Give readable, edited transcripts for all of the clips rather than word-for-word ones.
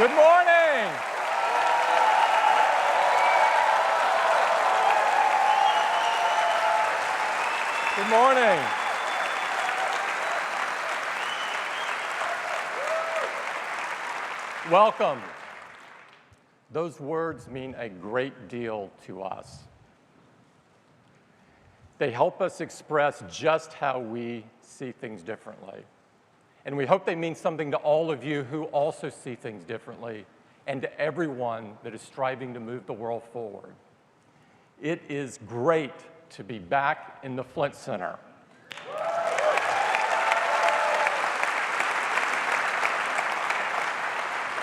Good morning. Good morning. Welcome. Those words mean a great deal to us. They help us express just how we see things differently. And we hope they mean something to all of you who also see things differently, and to everyone that is striving to move the world forward. It is great to be back in the Flint Center.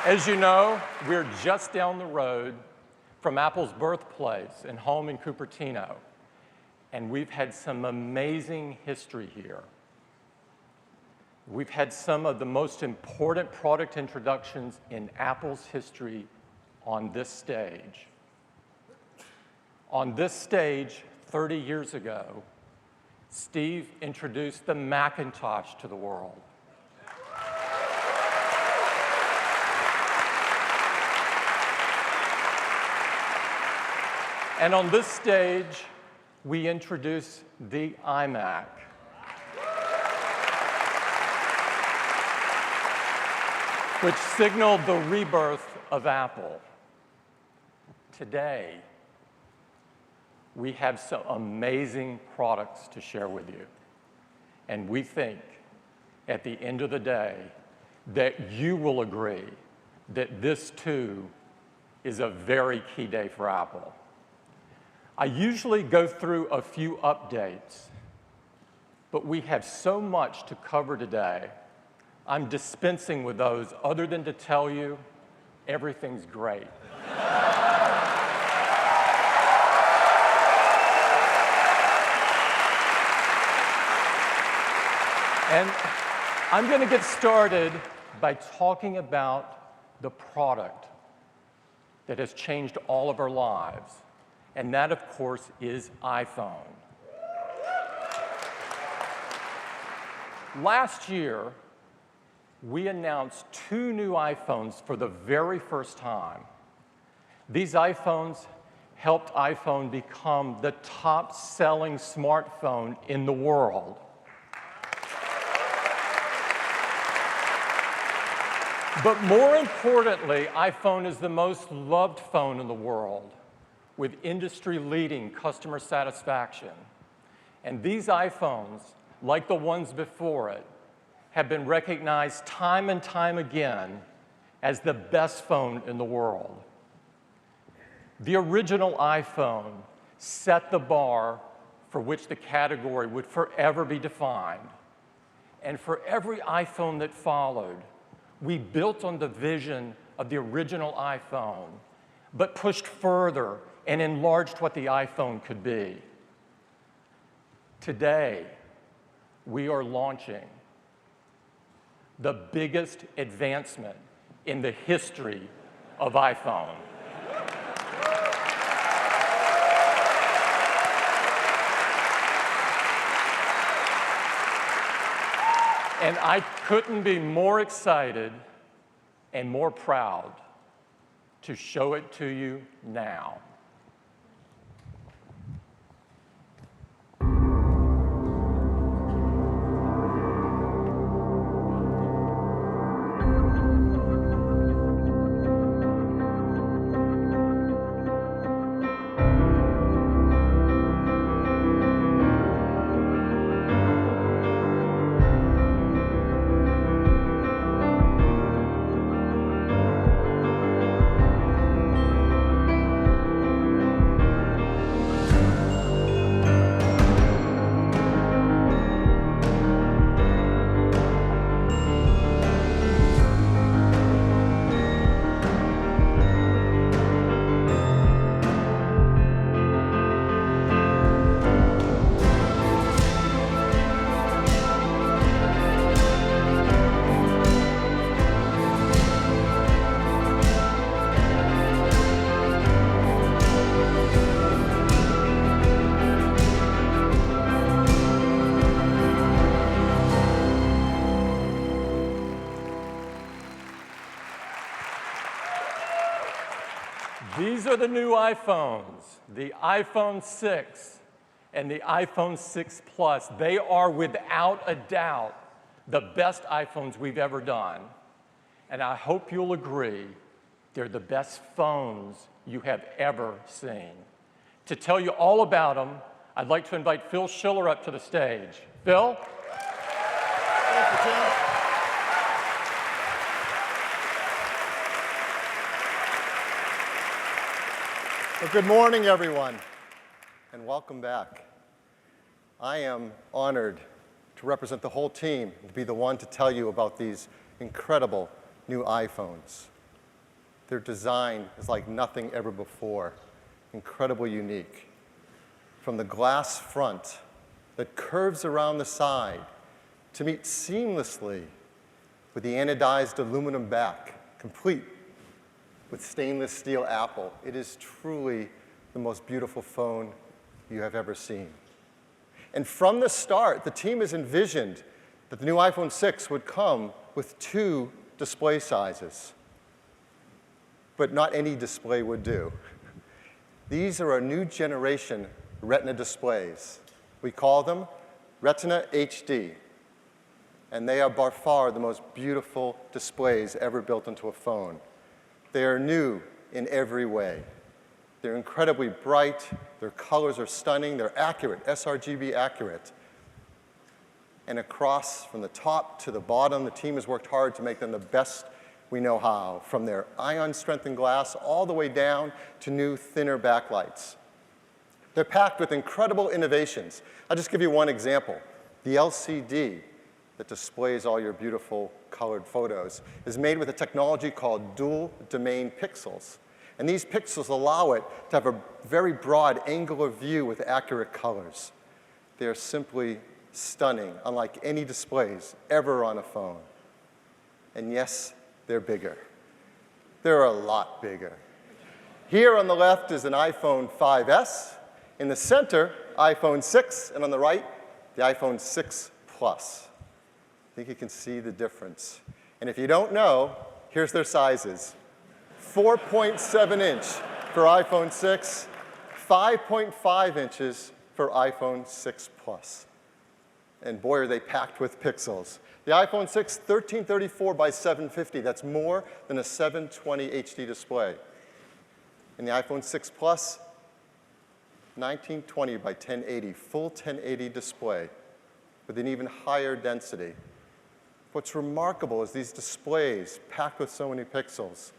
As you know, we're just down the road from Apple's birthplace and home in Cupertino, and we've had some amazing history here. We've had some of the most important product introductions in Apple's history on this stage. On this stage, 30 years ago, Steve introduced the Macintosh to the world. And on this stage, we introduced the iMac. Which signaled the rebirth of Apple. Today, we have some amazing products to share with you. And we think, at the end of the day, that you will agree that this, too, is a very key day for Apple. I usually go through a few updates, but we have so much to cover today, I'm dispensing with those other than to tell you everything's great. And I'm going to get started by talking about the product that has changed all of our lives. And that, of course, is iPhone. Last year, we announced 2 new iPhones for the very first time. These iPhones helped iPhone become the top-selling smartphone in the world. But more importantly, iPhone is the most loved phone in the world, with industry-leading customer satisfaction. And these iPhones, like the ones before it, have been recognized time and time again as the best phone in the world. The original iPhone set the bar for which the category would forever be defined. And for every iPhone that followed, we built on the vision of the original iPhone, but pushed further and enlarged what the iPhone could be. Today, we are launching the biggest advancement in the history of iPhone. And I couldn't be more excited and more proud to show it to you now. These are the new iPhones, the iPhone 6 and the iPhone 6 Plus. They are, without a doubt, the best iPhones we've ever done. And I hope you'll agree, they're the best phones you have ever seen. To tell you all about them, I'd like to invite Phil Schiller up to the stage. Phil? Thank you, Tim. Well, good morning, everyone, and welcome back. I am honored to represent the whole team and to be the one to tell you about these incredible new iPhones. Their design is like nothing ever before, incredibly unique. From the glass front that curves around the side to meet seamlessly with the anodized aluminum back, complete with stainless steel Apple. It is truly the most beautiful phone you have ever seen. And from the start, the team has envisioned that the new iPhone 6 would come with 2 display sizes. But not any display would do. These are our new generation Retina displays. We call them Retina HD. And they are by far the most beautiful displays ever built into a phone. They are new in every way. They're incredibly bright, their colors are stunning, they're accurate, sRGB accurate. And across from the top to the bottom, the team has worked hard to make them the best we know how, from their ion-strengthened glass all the way down to new, thinner backlights. They're packed with incredible innovations. I'll just give you one example. The LCD that displays all your beautiful colored photos is made with a technology called dual domain pixels. And these pixels allow it to have a very broad angular view with accurate colors. They are simply stunning, unlike any displays ever on a phone. And yes, they're bigger. They're a lot bigger. Here on the left is an iPhone 5S. In the center, iPhone 6, and on the right, the iPhone 6 Plus. I think you can see the difference. And if you don't know, here's their sizes. 4.7 inch for iPhone 6, 5.5 inches for iPhone 6 Plus. And boy, are they packed with pixels. The iPhone 6, 1334 by 750. That's more than a 720 HD display. And the iPhone 6 Plus, 1920 by 1080, full 1080 display with an even higher density. What's remarkable is these displays packed with so many pixels.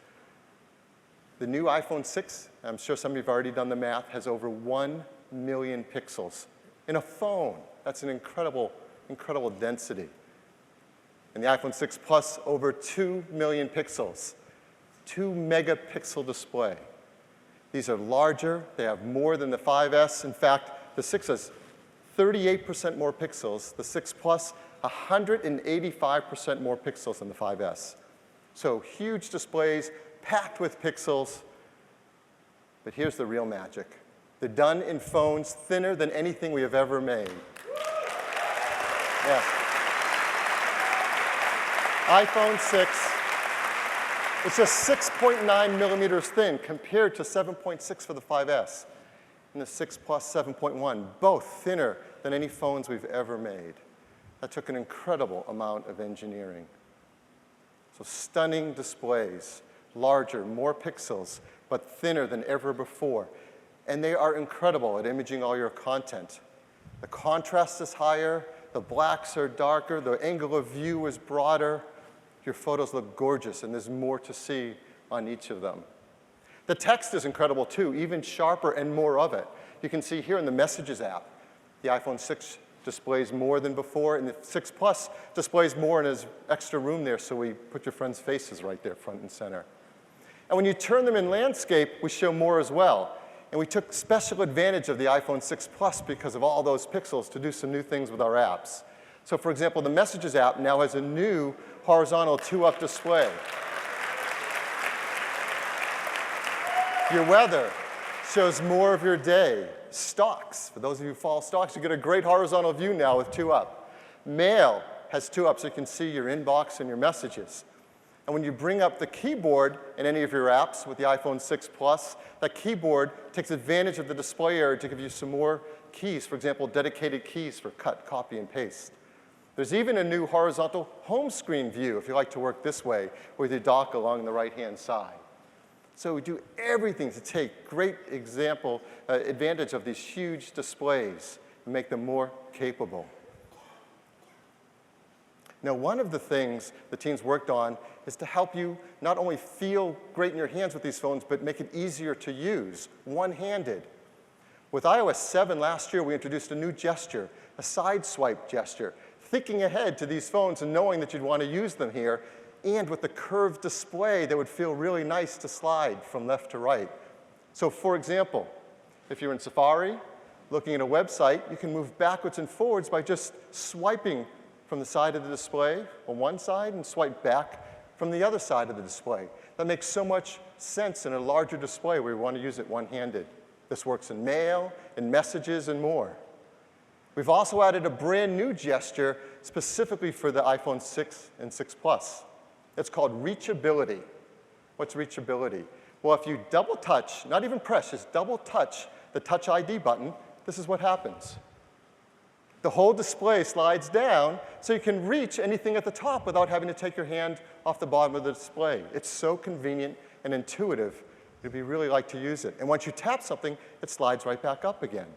The new iPhone 6, I'm sure some of you have already done the math, has over 1 million pixels in a phone. That's an incredible, incredible density. And the iPhone 6 Plus, over 2 million pixels, 2 megapixel display. These are larger, they have more than the 5S. In fact, the 6 has 38% more pixels. The 6 Plus, 185% more pixels than the 5S. So huge displays, packed with pixels. But here's the real magic. They're done in phones thinner than anything we have ever made. Yeah. iPhone 6, it's just 6.9 millimeters thin compared to 7.6 for the 5S. And the 6 Plus 7.1, both thinner than any phones we've ever made. That took an incredible amount of engineering. So stunning displays, larger, more pixels, but thinner than ever before. And they are incredible at imaging all your content. The contrast is higher, the blacks are darker, the angle of view is broader. Your photos look gorgeous, and there's more to see on each of them. The text is incredible too, even sharper and more of it. You can see here in the Messages app, the iPhone 6 displays more than before, and the 6 Plus displays more in his extra room there, so we put your friends' faces right there front and center. And when you turn them in landscape, we show more as well. And we took special advantage of the iPhone 6 Plus because of all those pixels to do some new things with our apps. So for example, the Messages app now has a new horizontal 2-up display. Your weather shows more of your day. Stocks, for those of you who follow stocks, you get a great horizontal view now with 2-up. Mail has 2-up, so you can see your inbox and your messages. And when you bring up the keyboard in any of your apps with the iPhone 6 Plus, that keyboard takes advantage of the display area to give you some more keys, for example, dedicated keys for cut, copy, and paste. There's even a new horizontal home screen view if you like to work this way, with your dock along the right-hand side. So we do everything to take great advantage of these huge displays and make them more capable. Now, one of the things the teams worked on is to help you not only feel great in your hands with these phones, but make it easier to use, one-handed. With iOS 7 last year, we introduced a new gesture, a side swipe gesture, thinking ahead to these phones and knowing that you'd want to use them here, and with the curved display that would feel really nice to slide from left to right. So for example, if you're in Safari, looking at a website, you can move backwards and forwards by just swiping from the side of the display on one side and swipe back from the other side of the display. That makes so much sense in a larger display where you want to use it one-handed. This works in mail, in messages, and more. We've also added a brand new gesture specifically for the iPhone 6 and 6 Plus. It's called reachability. What's reachability? Well, if you double touch, not even press, just double touch the Touch ID button, this is what happens. The whole display slides down so you can reach anything at the top without having to take your hand off the bottom of the display. It's so convenient and intuitive. You'd really like to use it. And once you tap something, it slides right back up again.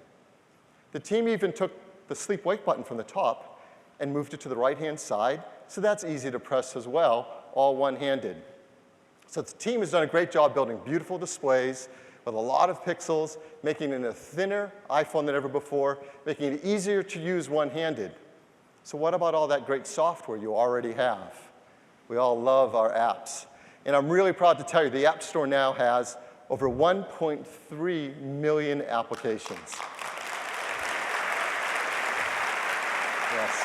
The team even took the sleep-wake button from the top and moved it to the right-hand side, so that's easy to press as well, all one-handed. So the team has done a great job building beautiful displays with a lot of pixels, making it a thinner iPhone than ever before, making it easier to use one-handed. So what about all that great software you already have? We all love our apps. And I'm really proud to tell you the App Store now has over 1.3 million applications. Yes.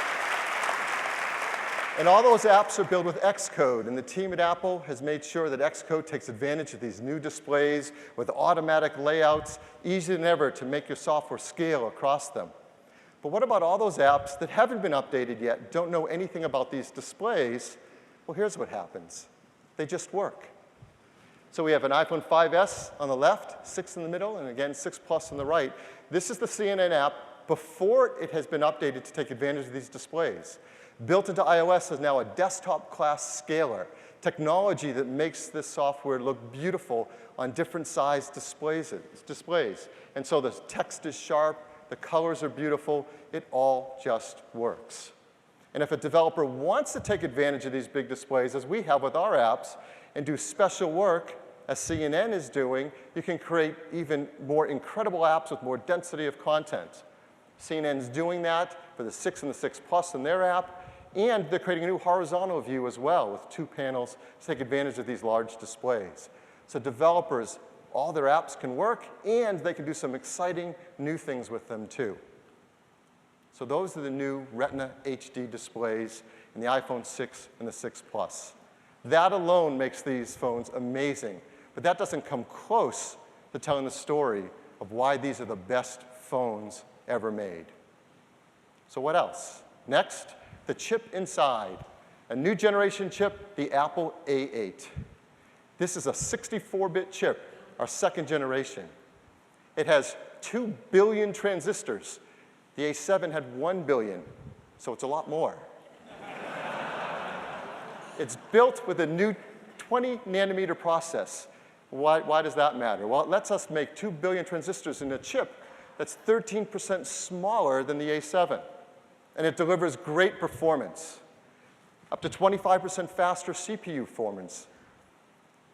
And all those apps are built with Xcode, and the team at Apple has made sure that Xcode takes advantage of these new displays with automatic layouts, easier than ever to make your software scale across them. But what about all those apps that haven't been updated yet, don't know anything about these displays? Well, here's what happens. They just work. So we have an iPhone 5S on the left, 6 in the middle, and again, 6 Plus on the right. This is the CNN app before it has been updated to take advantage of these displays. Built into iOS is now a desktop-class scaler, technology that makes this software look beautiful on different size displays. And so the text is sharp, the colors are beautiful, it all just works. And if a developer wants to take advantage of these big displays, as we have with our apps, and do special work, as CNN is doing, you can create even more incredible apps with more density of content. CNN's doing that for the 6 and the 6 Plus in their app, and they're creating a new horizontal view as well with 2 panels to take advantage of these large displays. So developers, all their apps can work, and they can do some exciting new things with them too. So those are the new Retina HD displays in the iPhone 6 and the 6 Plus. That alone makes these phones amazing, but that doesn't come close to telling the story of why these are the best phones ever made. So what else? Next, the chip inside. A new generation chip, the Apple A8. This is a 64-bit chip, our 2nd generation. It has 2 billion transistors. The A7 had 1 billion, so it's a lot more. It's built with a new 20-nanometer process. Why does that matter? Well, it lets us make 2 billion transistors in a chip that's 13% smaller than the A7. And it delivers great performance, up to 25% faster CPU performance,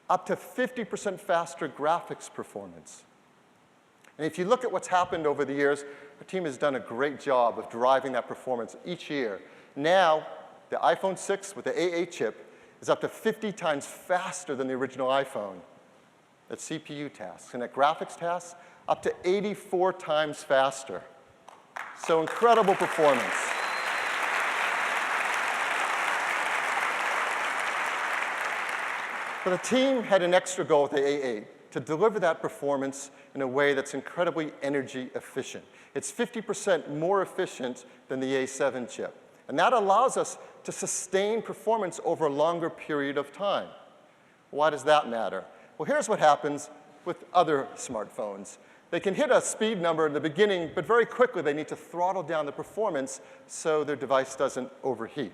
up to 50% faster graphics performance. And if you look at what's happened over the years, our team has done a great job of driving that performance each year. Now, the iPhone 6 with the A8 chip is up to 50 times faster than the original iPhone at CPU tasks. And at graphics tasks, up to 84 times faster. So incredible performance. But the team had an extra goal with the A8, to deliver that performance in a way that's incredibly energy efficient. It's 50% more efficient than the A7 chip. And that allows us to sustain performance over a longer period of time. Why does that matter? Well, here's what happens with other smartphones. They can hit a speed number in the beginning, but very quickly they need to throttle down the performance so their device doesn't overheat.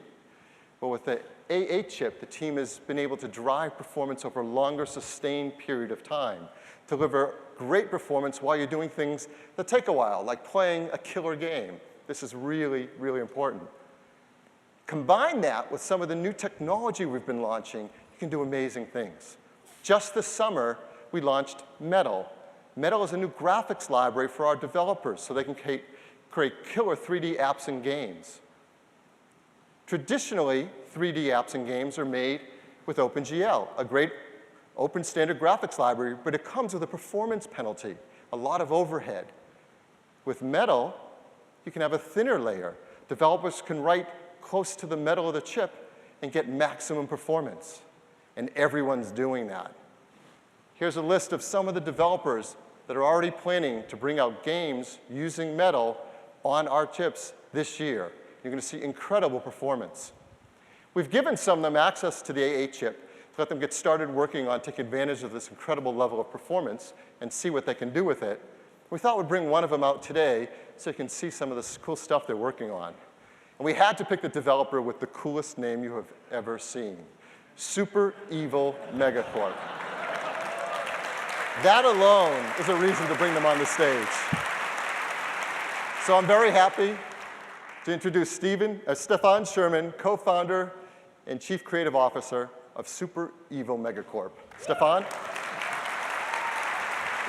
But with the A8 chip, the team has been able to drive performance over a longer, sustained period of time, deliver great performance while you're doing things that take a while, like playing a killer game. This is really, really important. Combine that with some of the new technology we've been launching, you can do amazing things. Just this summer, we launched Metal. Metal is a new graphics library for our developers so they can create killer 3D apps and games. Traditionally, 3D apps and games are made with OpenGL, a great open standard graphics library, but it comes with a performance penalty, a lot of overhead. With Metal, you can have a thinner layer. Developers can write close to the metal of the chip and get maximum performance. And everyone's doing that. Here's a list of some of the developers that are already planning to bring out games using Metal on our chips this year. You're going to see incredible performance. We've given some of them access to the A8 chip to let them get started working on taking advantage of this incredible level of performance and see what they can do with it. We thought we'd bring one of them out today so you can see some of this cool stuff they're working on. And we had to pick the developer with the coolest name you have ever seen, Super Evil Megacorp. That alone is a reason to bring them on the stage. So I'm very happy to introduce Stefan Sherman, co-founder and chief creative officer of Super Evil Megacorp. Stefan,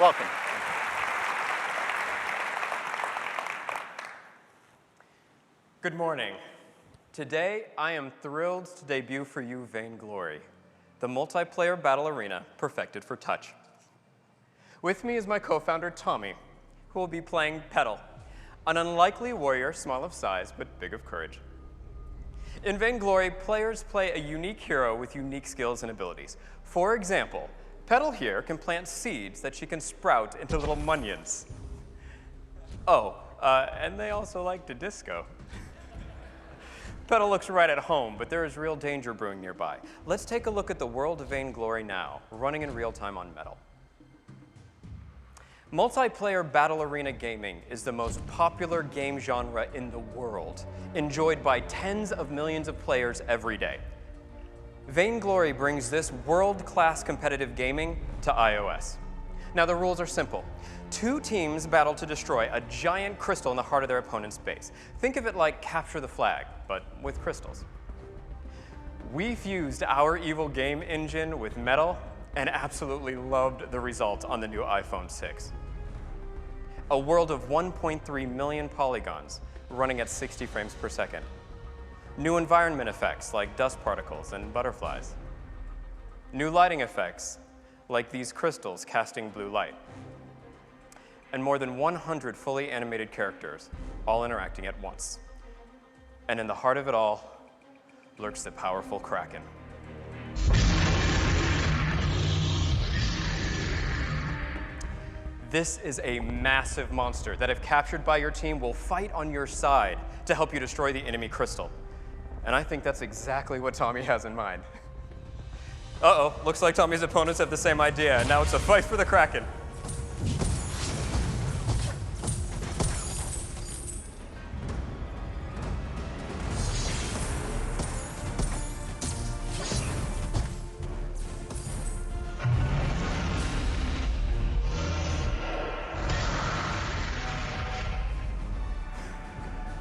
welcome. Good morning. Today, I am thrilled to debut for you Vainglory, the multiplayer battle arena perfected for touch. With me is my co-founder, Tommy, who will be playing Petal, an unlikely warrior small of size but big of courage. In Vainglory, players play a unique hero with unique skills and abilities. For example, Petal here can plant seeds that she can sprout into little munions. Oh, and they also like to disco. Petal looks right at home, but there is real danger brewing nearby. Let's take a look at the world of Vainglory now, running in real time on Metal. Multiplayer battle arena gaming is the most popular game genre in the world, enjoyed by tens of millions of players every day. Vainglory brings this world-class competitive gaming to iOS. Now, the rules are simple. Two teams battle to destroy a giant crystal in the heart of their opponent's base. Think of it like Capture the Flag, but with crystals. We fused our evil game engine with Metal and absolutely loved the result on the new iPhone 6. A world of 1.3 million polygons running at 60 frames per second. New environment effects like dust particles and butterflies. New lighting effects like these crystals casting blue light. And more than 100 fully animated characters all interacting at once. And in the heart of it all lurks the powerful Kraken. This is a massive monster that, if captured by your team, will fight on your side to help you destroy the enemy crystal. And I think that's exactly what Tommy has in mind. Uh-oh, looks like Tommy's opponents have the same idea, and now it's a fight for the Kraken.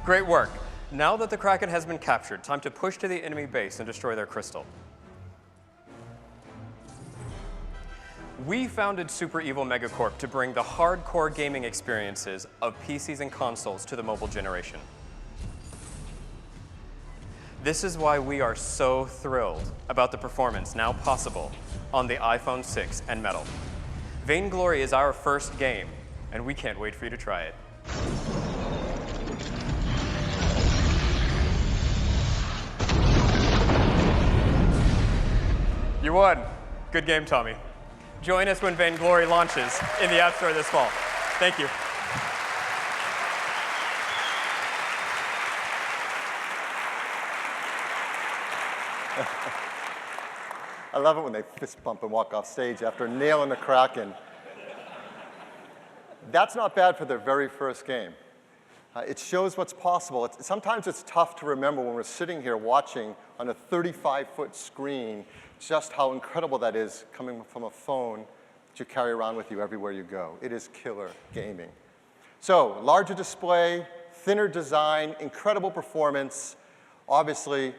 Great work. Now that the Kraken has been captured, time to push to the enemy base and destroy their crystal. We founded Super Evil Megacorp to bring the hardcore gaming experiences of PCs and consoles to the mobile generation. This is why we are so thrilled about the performance now possible on the iPhone 6 and Metal. Vainglory is our first game, and we can't wait for you to try it. You won. Good game, Tommy. Join us when Vainglory launches in the App Store this fall. Thank you. I love it when they fist bump and walk off stage after nailing the Kraken. That's not bad for their very first game. It shows what's possible. Sometimes it's tough to remember when we're sitting here watching on a 35-foot screen just how incredible that is coming from a phone that you carry around with you everywhere you go. It is killer gaming. So, larger display, thinner design, incredible performance. Obviously,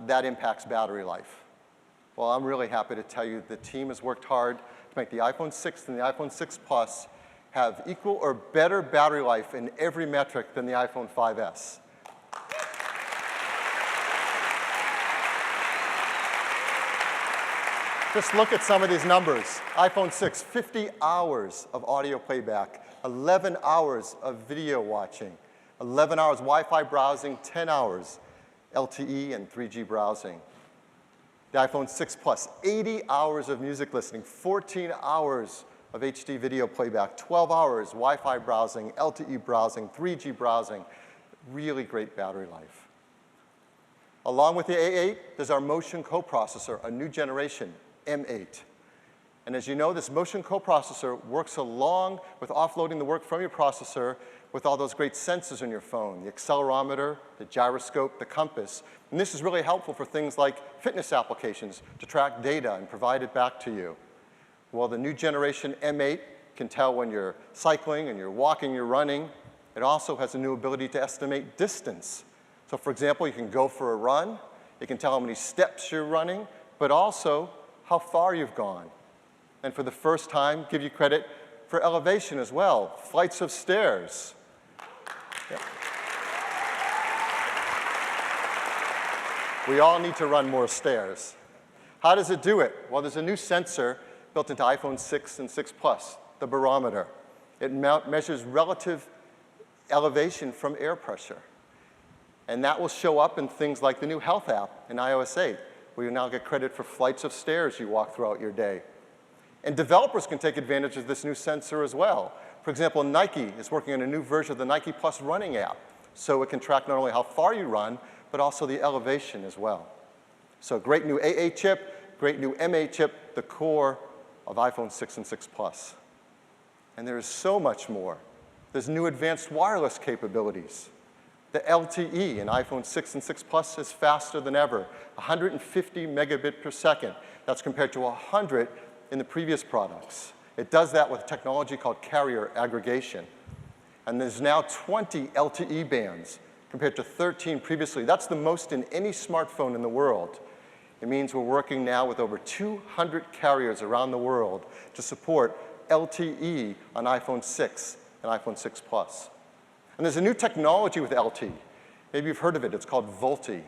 that impacts battery life. Well, I'm really happy to tell you the team has worked hard to make the iPhone 6 and the iPhone 6 Plus have equal or better battery life in every metric than the iPhone 5S. Just look at some of these numbers. iPhone 6, 50 hours of audio playback, 11 hours of video watching, 11 hours Wi-Fi browsing, 10 hours LTE and 3G browsing. The iPhone 6 Plus, 80 hours of music listening, 14 hours of HD video playback, 12 hours Wi-Fi browsing, LTE browsing, 3G browsing. Really great battery life. Along with the A8, there's our motion coprocessor, a new generation, M8. And as you know, this motion coprocessor works along with offloading the work from your processor with all those great sensors in your phone, the accelerometer, the gyroscope, the compass. And this is really helpful for things like fitness applications to track data and provide it back to you. Well, the new generation M8 can tell when you're cycling and you're walking, you're running. It also has a new ability to estimate distance. So for example, you can go for a run. It can tell how many steps you're running, but also how far you've gone. And for the first time, give you credit for elevation as well, flights of stairs. Yep. We all need to run more stairs. How does it do it? Well, there's a new sensor built into iPhone 6 and 6 Plus, the barometer. It measures relative elevation from air pressure. And that will show up in things like the new Health app in iOS 8, where you now get credit for flights of stairs you walk throughout your day. And developers can take advantage of this new sensor as well. For example, Nike is working on a new version of the Nike Plus running app, so it can track not only how far you run, but also the elevation as well. So great new A8 chip, great new M8 chip, the core of iPhone 6 and 6 Plus. And there is so much more. There's new advanced wireless capabilities. The LTE in iPhone 6 and 6 Plus is faster than ever, 150 megabit per second. That's compared to 100 in the previous products. It does that with technology called carrier aggregation. And there's now 20 LTE bands compared to 13 previously. That's the most in any smartphone in the world. It means we're working now with over 200 carriers around the world to support LTE on iPhone 6 and iPhone 6 Plus. And there's a new technology with LTE. Maybe you've heard of it. It's called VoLTE.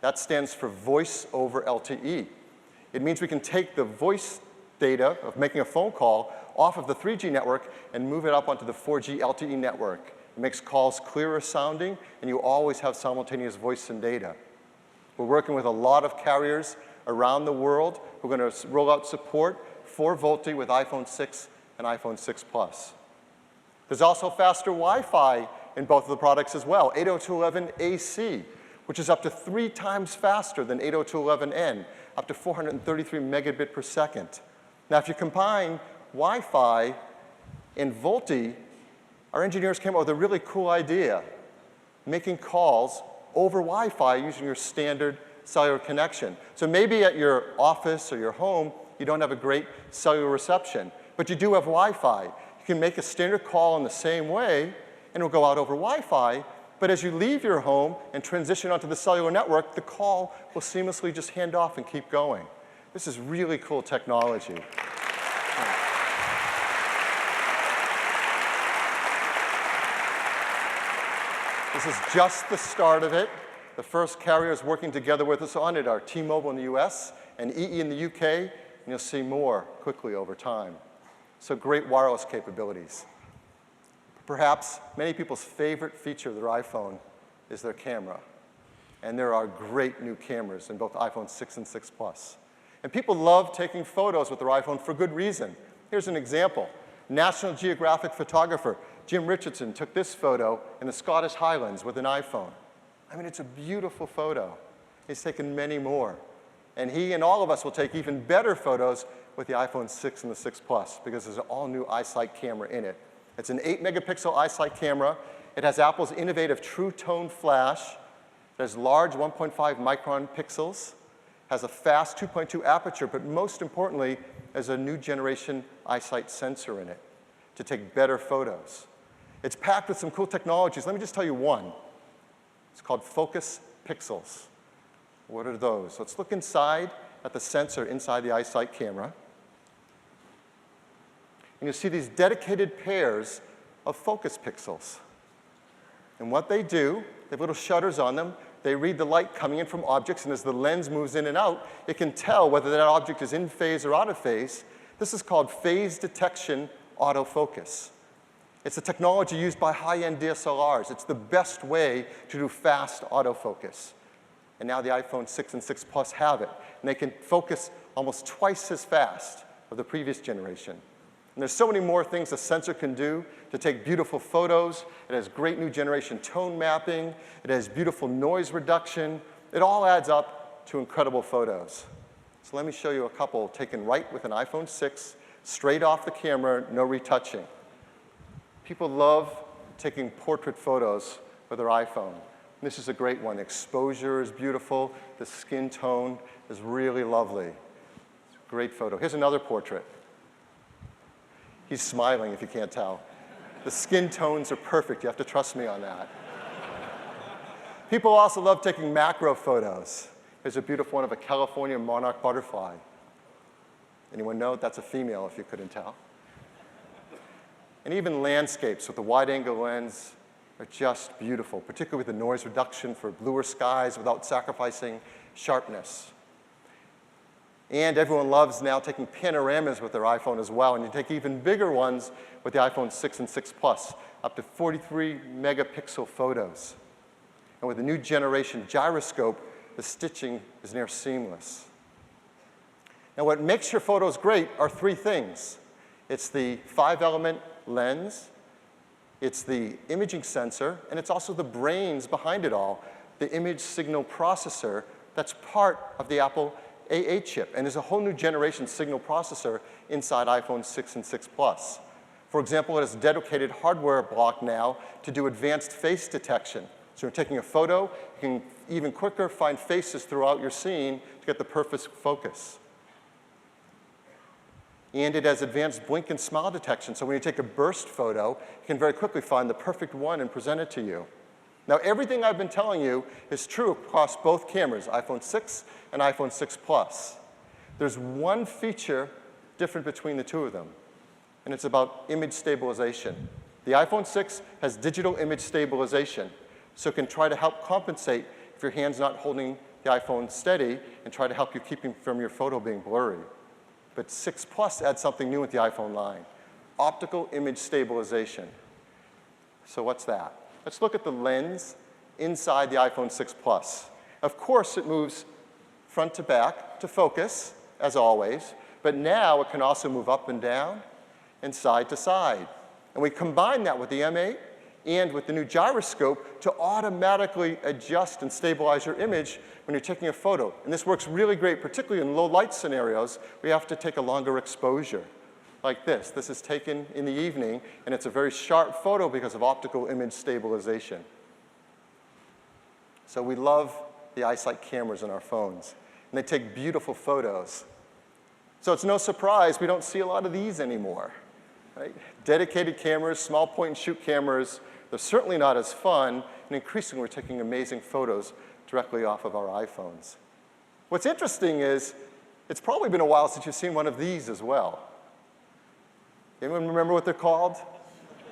That stands for Voice over LTE. It means we can take the voice data of making a phone call off of the 3G network and move it up onto the 4G LTE network. It makes calls clearer sounding, and you always have simultaneous voice and data. We're working with a lot of carriers around the world who are going to roll out support for VoLTE with iPhone 6 and iPhone 6 Plus. There's also faster Wi-Fi in both of the products as well, 802.11ac, which is up to 3 times faster than 802.11n, up to 433 megabit per second. Now, if you combine Wi-Fi and VoLTE, our engineers came up with a really cool idea, making calls over Wi-Fi using your standard cellular connection. So maybe at your office or your home, you don't have a great cellular reception, but you do have Wi-Fi. You can make a standard call in the same way, and it will go out over Wi-Fi, but as you leave your home and transition onto the cellular network, the call will seamlessly just hand off and keep going. This is really cool technology. This is just the start of it. The first carriers working together with us on it are T-Mobile in the US and EE in the UK, and you'll see more quickly over time. So great wireless capabilities. Perhaps many people's favorite feature of their iPhone is their camera. And there are great new cameras in both iPhone 6 and 6 Plus. And people love taking photos with their iPhone for good reason. Here's an example. National Geographic photographer Jim Richardson took this photo in the Scottish Highlands with an iPhone. I mean, it's a beautiful photo. He's taken many more. And he and all of us will take even better photos with the iPhone 6 and the 6 Plus because there's an all-new iSight camera in it. It's an 8-megapixel iSight camera. It has Apple's innovative True Tone flash. It has large 1.5 micron pixels, has a fast 2.2 aperture, but most importantly, there's a new generation iSight sensor in it to take better photos. It's packed with some cool technologies. Let me just tell you one. It's called Focus Pixels. What are those? Let's look inside at the sensor inside the iSight camera. And you'll see these dedicated pairs of focus pixels. And what they do, they have little shutters on them. They read the light coming in from objects, and as the lens moves in and out, it can tell whether that object is in phase or out of phase. This is called phase detection autofocus. It's a technology used by high-end DSLRs. It's the best way to do fast autofocus. And now the iPhone 6 and 6 Plus have it. And they can focus almost twice as fast of the previous generation. And there's so many more things the sensor can do to take beautiful photos. It has great new generation tone mapping. It has beautiful noise reduction. It all adds up to incredible photos. So let me show you a couple taken right with an iPhone 6, straight off the camera, no retouching. People love taking portrait photos with their iPhone. This is a great one. Exposure is beautiful. The skin tone is really lovely. Great photo. Here's another portrait. He's smiling if you can't tell. The skin tones are perfect. You have to trust me on that. People also love taking macro photos. Here's a beautiful one of a California monarch butterfly. Anyone know? That's a female, if you couldn't tell. And even landscapes with a wide-angle lens are just beautiful, particularly with the noise reduction for bluer skies without sacrificing sharpness. And everyone loves now taking panoramas with their iPhone as well, and you take even bigger ones with the iPhone 6 and 6 Plus, up to 43 megapixel photos. And with the new generation gyroscope, the stitching is near seamless. Now what makes your photos great are three things. It's the 5-element lens, it's the imaging sensor, and it's also the brains behind it all, the image signal processor that's part of the Apple A8 chip. And there's a whole new generation signal processor inside iPhone 6 and 6 Plus. For example, it has a dedicated hardware block now to do advanced face detection. So you're taking a photo, you can even quicker find faces throughout your scene to get the perfect focus. And it has advanced blink and smile detection. So when you take a burst photo, you can very quickly find the perfect one and present it to you. Now, everything I've been telling you is true across both cameras, iPhone 6 and iPhone 6 Plus. There's one feature different between the two of them, and it's about image stabilization. The iPhone 6 has digital image stabilization, so it can try to help compensate if your hand's not holding the iPhone steady and try to help you keep from your photo being blurry. But 6 Plus adds something new with the iPhone line, optical image stabilization. So what's that? Let's look at the lens inside the iPhone 6 Plus. Of course, it moves front to back to focus, as always, but now it can also move up and down and side to side. And we combine that with the M8 and with the new gyroscope to automatically adjust and stabilize your image when you're taking a photo. And this works really great, particularly in low light scenarios where you have to take a longer exposure, like this. This is taken in the evening, and it's a very sharp photo because of optical image stabilization. So we love the iSight cameras in our phones, and they take beautiful photos. So it's no surprise we don't see a lot of these anymore. Right? Dedicated cameras, small point-and-shoot cameras, they're certainly not as fun, and increasingly we're taking amazing photos directly off of our iPhones. What's interesting is it's probably been a while since you've seen one of these as well. Anyone remember what they're called?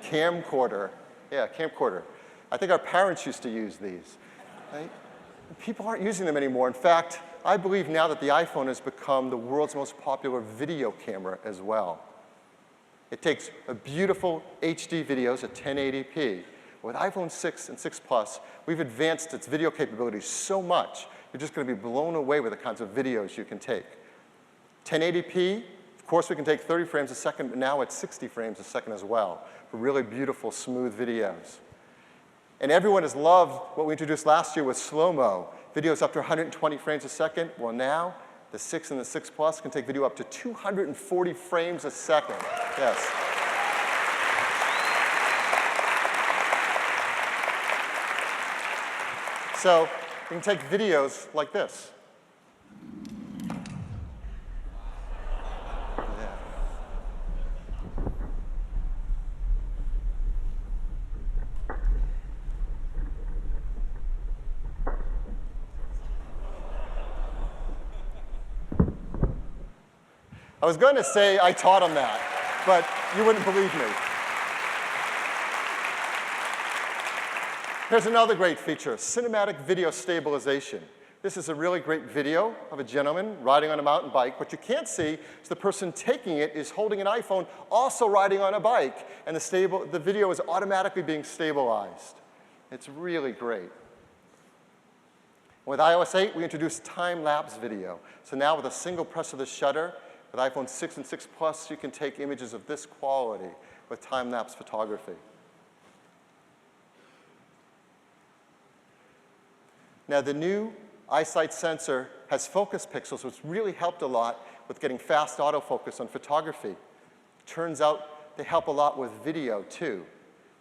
Camcorder. Yeah, camcorder. I think our parents used to use these. Right? People aren't using them anymore. In fact, I believe now that the iPhone has become the world's most popular video camera as well. It takes a beautiful HD videos at 1080p. With iPhone 6 and 6 Plus, we've advanced its video capabilities so much, you're just going to be blown away with the kinds of videos you can take. 1080p, of course, we can take 30 frames a second, but now it's 60 frames a second as well for really beautiful, smooth videos. And everyone has loved what we introduced last year with slow-mo, videos up to 120 frames a second. Well, now The 6 and the 6 Plus can take video up to 240 frames a second. Yes. So you can take videos like this. I was going to say I taught him that, but you wouldn't believe me. Here's another great feature, cinematic video stabilization. This is a really great video of a gentleman riding on a mountain bike. What you can't see is the person taking it is holding an iPhone, also riding on a bike, and the video is automatically being stabilized. It's really great. With iOS 8, we introduced time-lapse video. So now with a single press of the shutter, with iPhone 6 and 6 Plus, you can take images of this quality with time-lapse photography. Now, the new iSight sensor has focus pixels, which really helped a lot with getting fast autofocus on photography. Turns out they help a lot with video, too.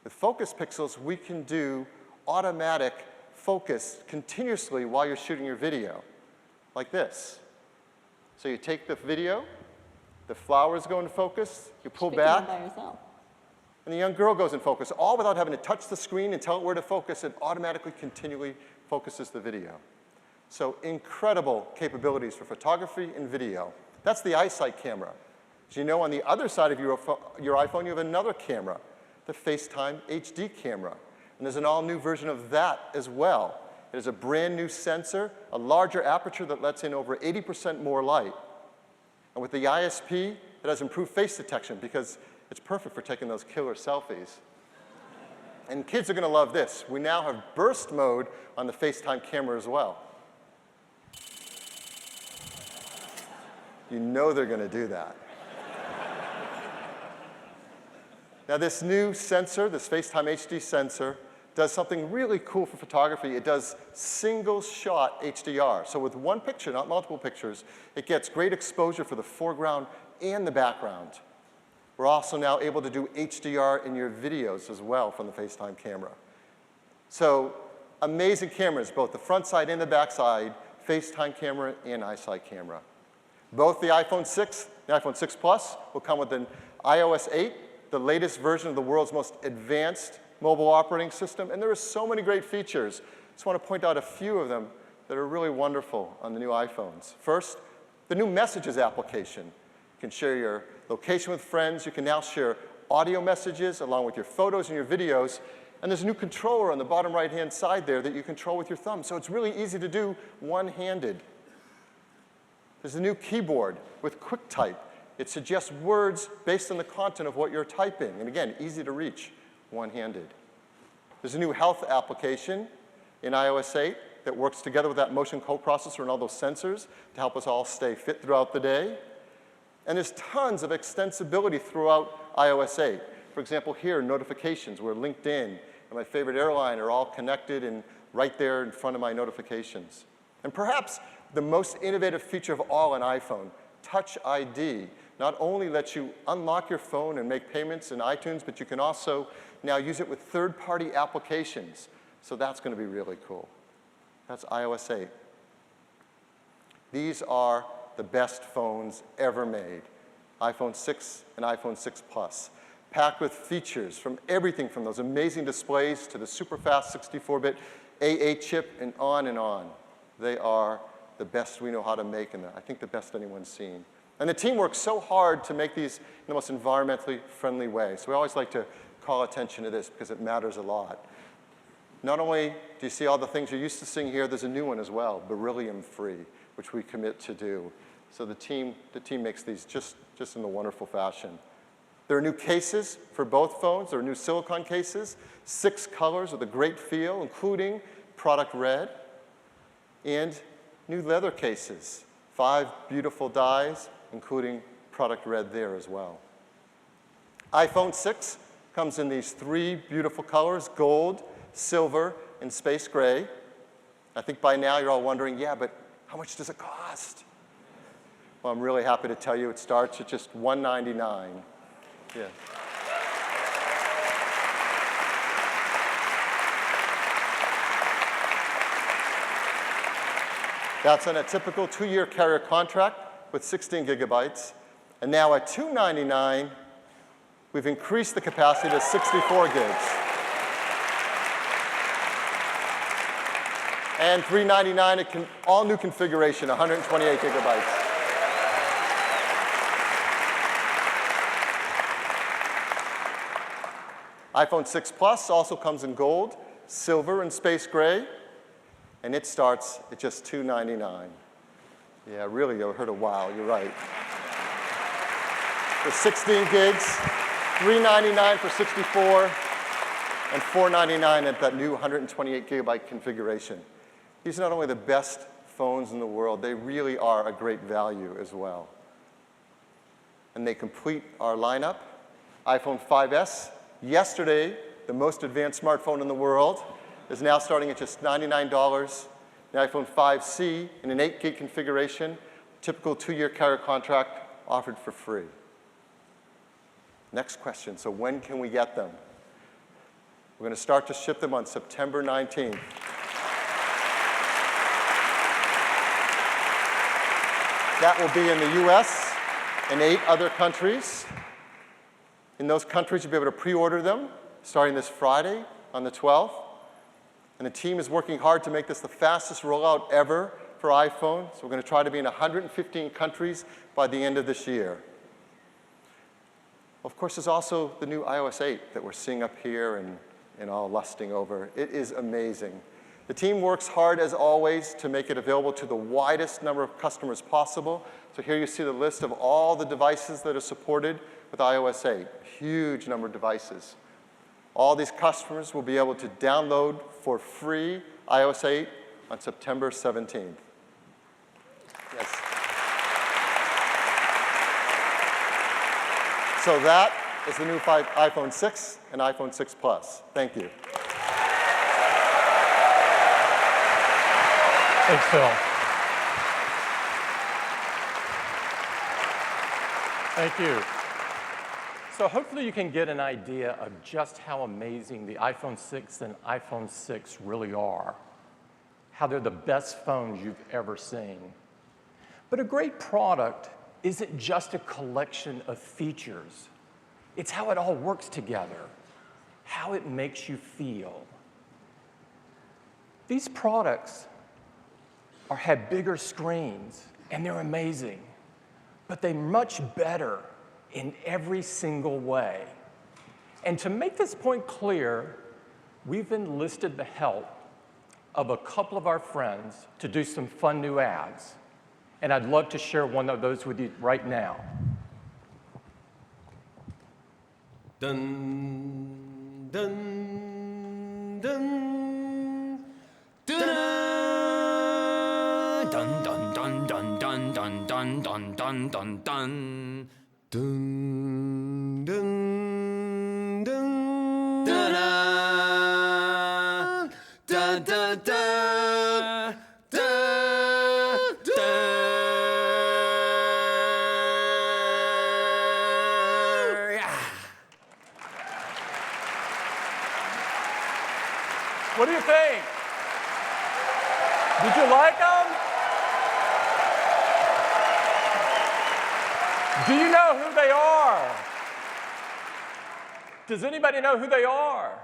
With focus pixels, we can do automatic focus continuously while you're shooting your video, like this. So you take the video, the flowers go into focus, you pull back, by yourself. and the young girl goes in focus, all without having to touch the screen and tell it where to focus. It automatically, continually focuses the video. So incredible capabilities for photography and video. That's the iSight camera. As you know, on the other side of your iPhone, you have another camera, the FaceTime HD camera. And there's an all-new version of that as well. It is a brand new sensor, a larger aperture that lets in over 80% more light. And with the ISP, it has improved face detection because it's perfect for taking those killer selfies. And kids are going to love this. We now have burst mode on the FaceTime camera as well. You know they're going to do that. Now, this new sensor, this FaceTime HD sensor, does something really cool for photography. It does single-shot HDR. So with one picture, not multiple pictures, it gets great exposure for the foreground and the background. We're also now able to do HDR in your videos as well from the FaceTime camera. So amazing cameras, both the front side and the back side, FaceTime camera and iSight camera. Both the iPhone 6 and the iPhone 6 Plus will come with an iOS 8, the latest version of the world's most advanced mobile operating system. And there are so many great features. I just want to point out a few of them that are really wonderful on the new iPhones. First, the new Messages application. You can share your location with friends. You can now share audio messages along with your photos and your videos. And there's a new controller on the bottom right-hand side there that you control with your thumb. So it's really easy to do one-handed. There's a new keyboard with QuickType. It suggests words based on the content of what you're typing. And again, easy to reach one-handed. There's a new health application in iOS 8 that works together with that motion coprocessor and all those sensors to help us all stay fit throughout the day. And there's tons of extensibility throughout iOS 8. For example, here, notifications, where LinkedIn and my favorite airline are all connected and right there in front of my notifications. And perhaps the most innovative feature of all on iPhone, Touch ID, not only lets you unlock your phone and make payments in iTunes, but you can also now use it with third-party applications. So that's going to be really cool. That's iOS 8. These are the best phones ever made, iPhone 6 and iPhone 6 Plus, packed with features from everything from those amazing displays to the super-fast 64-bit A8 chip and on and on. They are the best we know how to make, and I think the best anyone's seen. And the team works so hard to make these in the most environmentally friendly way. So we always like to call attention to this because it matters a lot. Not only do you see all the things you're used to seeing here, there's a new one as well, beryllium-free, which we commit to do. So the team makes these just in a wonderful fashion. There are new cases for both phones. There are new silicone cases, 6 colors with a great feel, including product red, and new leather cases, 5 beautiful dyes, including product red there as well. iPhone 6 comes in these 3 beautiful colors, gold, silver, and space gray. I think by now you're all wondering, yeah, but how much does it cost? Well, I'm really happy to tell you it starts at just $199. Yeah. That's on a typical 2-year carrier contract with 16 gigabytes. And now at $299, we've increased the capacity to 64 gigs. And $399, all new configuration, 128 gigabytes. iPhone 6 Plus also comes in gold, silver, and space gray. And it starts at just $299. Yeah, really, you heard a wow, you're right. For 16 gigs, $399 for 64, and $499 at that new 128 gigabyte configuration. These are not only the best phones in the world, they really are a great value as well. And they complete our lineup. iPhone 5S, yesterday, the most advanced smartphone in the world, is now starting at just $99. The iPhone 5C in an 8 gig configuration, typical 2-year carrier contract offered for free. Next question, so when can we get them? We're going to start to ship them on September 19th. That will be in the US and 8 other countries. In those countries, you'll be able to pre-order them starting this Friday on the 12th. And the team is working hard to make this the fastest rollout ever for iPhone. So we're going to try to be in 115 countries by the end of this year. Of course, there's also the new iOS 8 that we're seeing up here and all lusting over. It is amazing. The team works hard, as always, to make it available to the widest number of customers possible. So here you see the list of all the devices that are supported with iOS 8. A huge number of devices. All these customers will be able to download for free iOS 8 on September 17th. Yes. So that is the new iPhone 6 and iPhone 6 Plus. Thank you. Thanks, Phil. Thank you. So hopefully you can get an idea of just how amazing the iPhone 6 and iPhone 6 really are, how they're the best phones you've ever seen. But a great product isn't just a collection of features. It's how it all works together, how it makes you feel. These products have bigger screens, and they're amazing, but they're much better in every single way. And to make this point clear, we've enlisted the help of a couple of our friends to do some fun new ads. And I'd love to share one of those with you right now. Dun, dun, dun, dun, dun, dun, dun, dun, dun, dun, dun, dun, dun, dun, dun. Dun, dun, dun, dun, da, da, da, da, da. What do you think? Did you like them? Do you know who they are? Does anybody know who they are?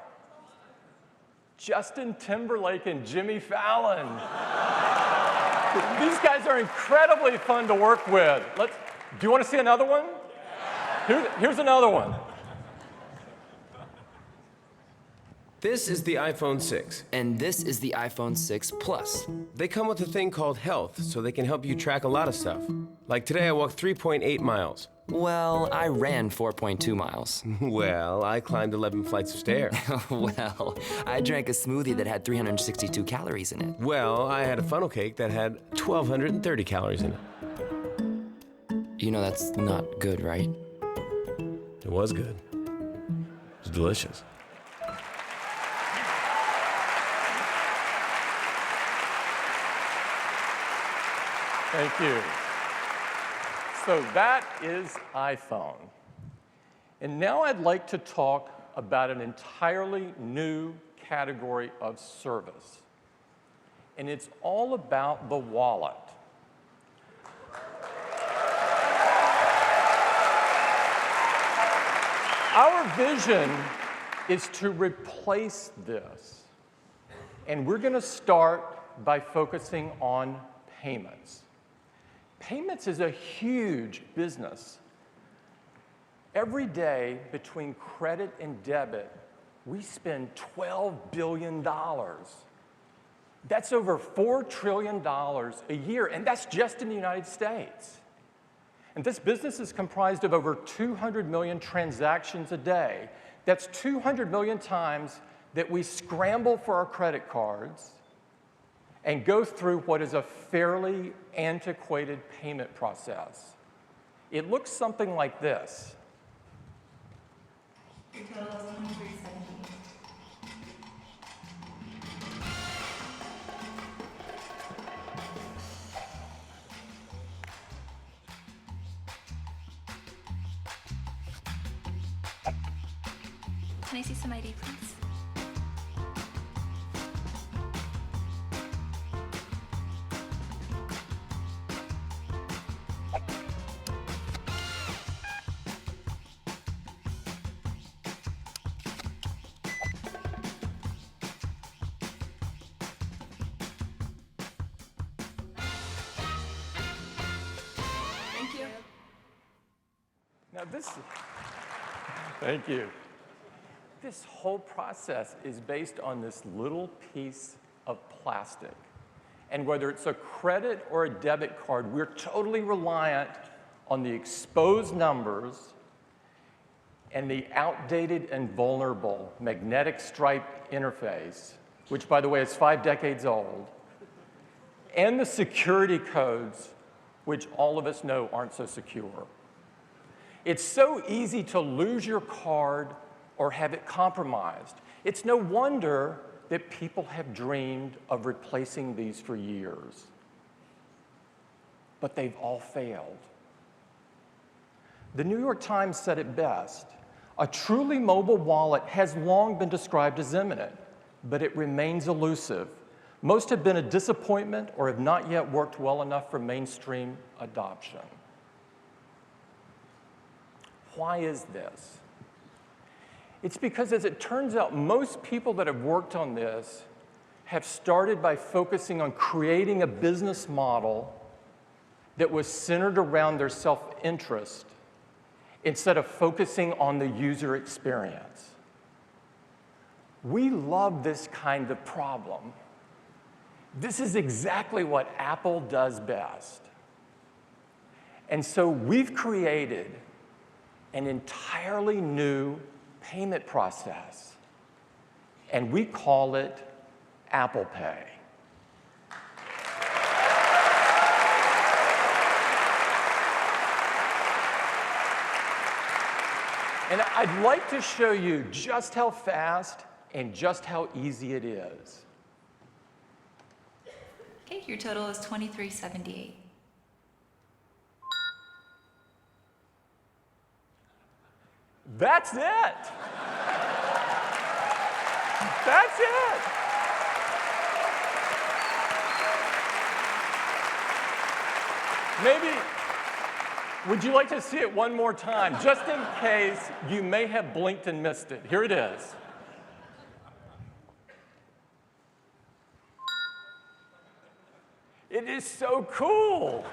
Justin Timberlake and Jimmy Fallon. These guys are incredibly fun to work with. Do you want to see another one? Here's another one. This is the iPhone 6. And this is the iPhone 6 Plus. They come with a thing called Health, so they can help you track a lot of stuff. Like today, I walked 3.8 miles. Well, I ran 4.2 miles. Well, I climbed 11 flights of stairs. Well, I drank a smoothie that had 362 calories in it. Well, I had a funnel cake that had 1,230 calories in it. You know that's not good, right? It was good. It was delicious. Thank you. So that is iPhone. And now I'd like to talk about an entirely new category of service. And it's all about the wallet. Our vision is to replace this. And we're going to start by focusing on payments. Payments is a huge business. Every day between credit and debit, we spend $12 billion. That's over $4 trillion a year, and that's just in the United States. And this business is comprised of over 200 million transactions a day. That's 200 million times that we scramble for our credit cards and go through what is a fairly antiquated payment process. It looks something like this. Your total is $23.70. Can I see some ID, please? Thank you. Now thank you. This whole process is based on this little piece of plastic. And whether it's a credit or a debit card, we're totally reliant on the exposed numbers and the outdated and vulnerable magnetic stripe interface, which, by the way, is 5 decades old, and the security codes, which all of us know aren't so secure. It's so easy to lose your card or have it compromised. It's no wonder that people have dreamed of replacing these for years. But they've all failed. The New York Times said it best. A truly mobile wallet has long been described as imminent, but it remains elusive. Most have been a disappointment or have not yet worked well enough for mainstream adoption. Why is this? It's because, as it turns out, most people that have worked on this have started by focusing on creating a business model that was centered around their self-interest instead of focusing on the user experience. We love this kind of problem. This is exactly what Apple does best. And so we've created an entirely new payment process, and we call it Apple Pay. And I'd like to show you just how fast and just how easy it is. Okay, your total is $23.78. That's it. That's it. Maybe, would you like to see it one more time, just in case you may have blinked and missed it? Here it is. It is so cool.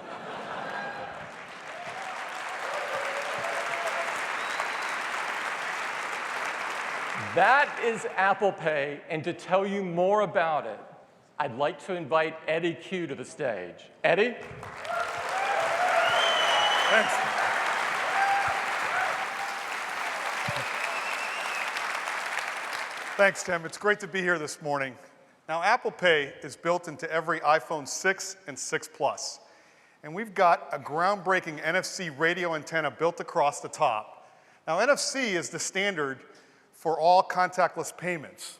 That is Apple Pay, and to tell you more about it, I'd like to invite Eddie Q to the stage. Eddie? Thanks. Thanks, Tim. It's great to be here this morning. Now, Apple Pay is built into every iPhone 6 and 6 Plus. And we've got a groundbreaking NFC radio antenna built across the top. Now, NFC is the standard for all contactless payments.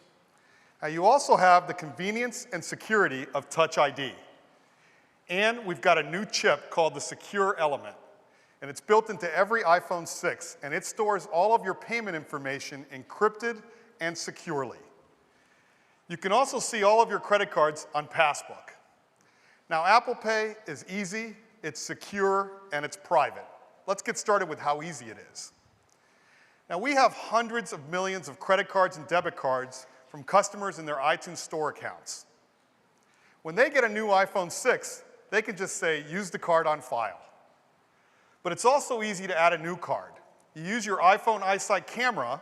Now, you also have the convenience and security of Touch ID. And we've got a new chip called the Secure Element. and it's built into every iPhone 6, and it stores all of your payment information encrypted and securely. You can also see all of your credit cards on Passbook. Now, Apple Pay is easy, it's secure, and it's private. Let's get started with how easy it is. Now, we have hundreds of millions of credit cards and debit cards from customers in their iTunes Store accounts. When they get a new iPhone 6, they can just say, use the card on file. But it's also easy to add a new card. You use your iPhone iSight camera,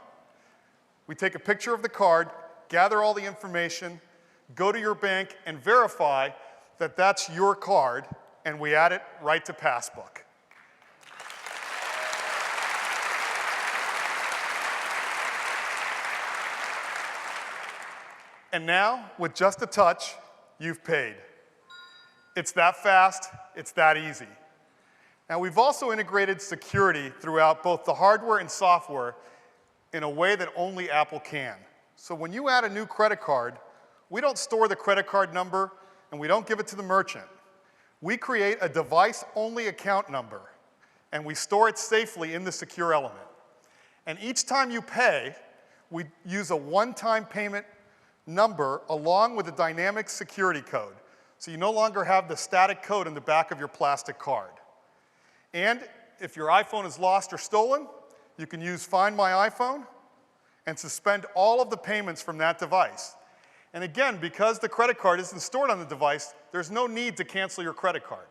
we take a picture of the card, gather all the information, go to your bank and verify that that's your card, and we add it right to Passbook. And now, with just a touch, you've paid. It's that fast, it's that easy. Now, we've also integrated security throughout both the hardware and software in a way that only Apple can. So when you add a new credit card, we don't store the credit card number and we don't give it to the merchant. We create a device-only account number and we store it safely in the secure element. And each time you pay, we use a one-time payment number along with a dynamic security code. So you no longer have the static code in the back of your plastic card. And if your iPhone is lost or stolen, you can use Find My iPhone and suspend all of the payments from that device. And again, because the credit card isn't stored on the device, there's no need to cancel your credit card.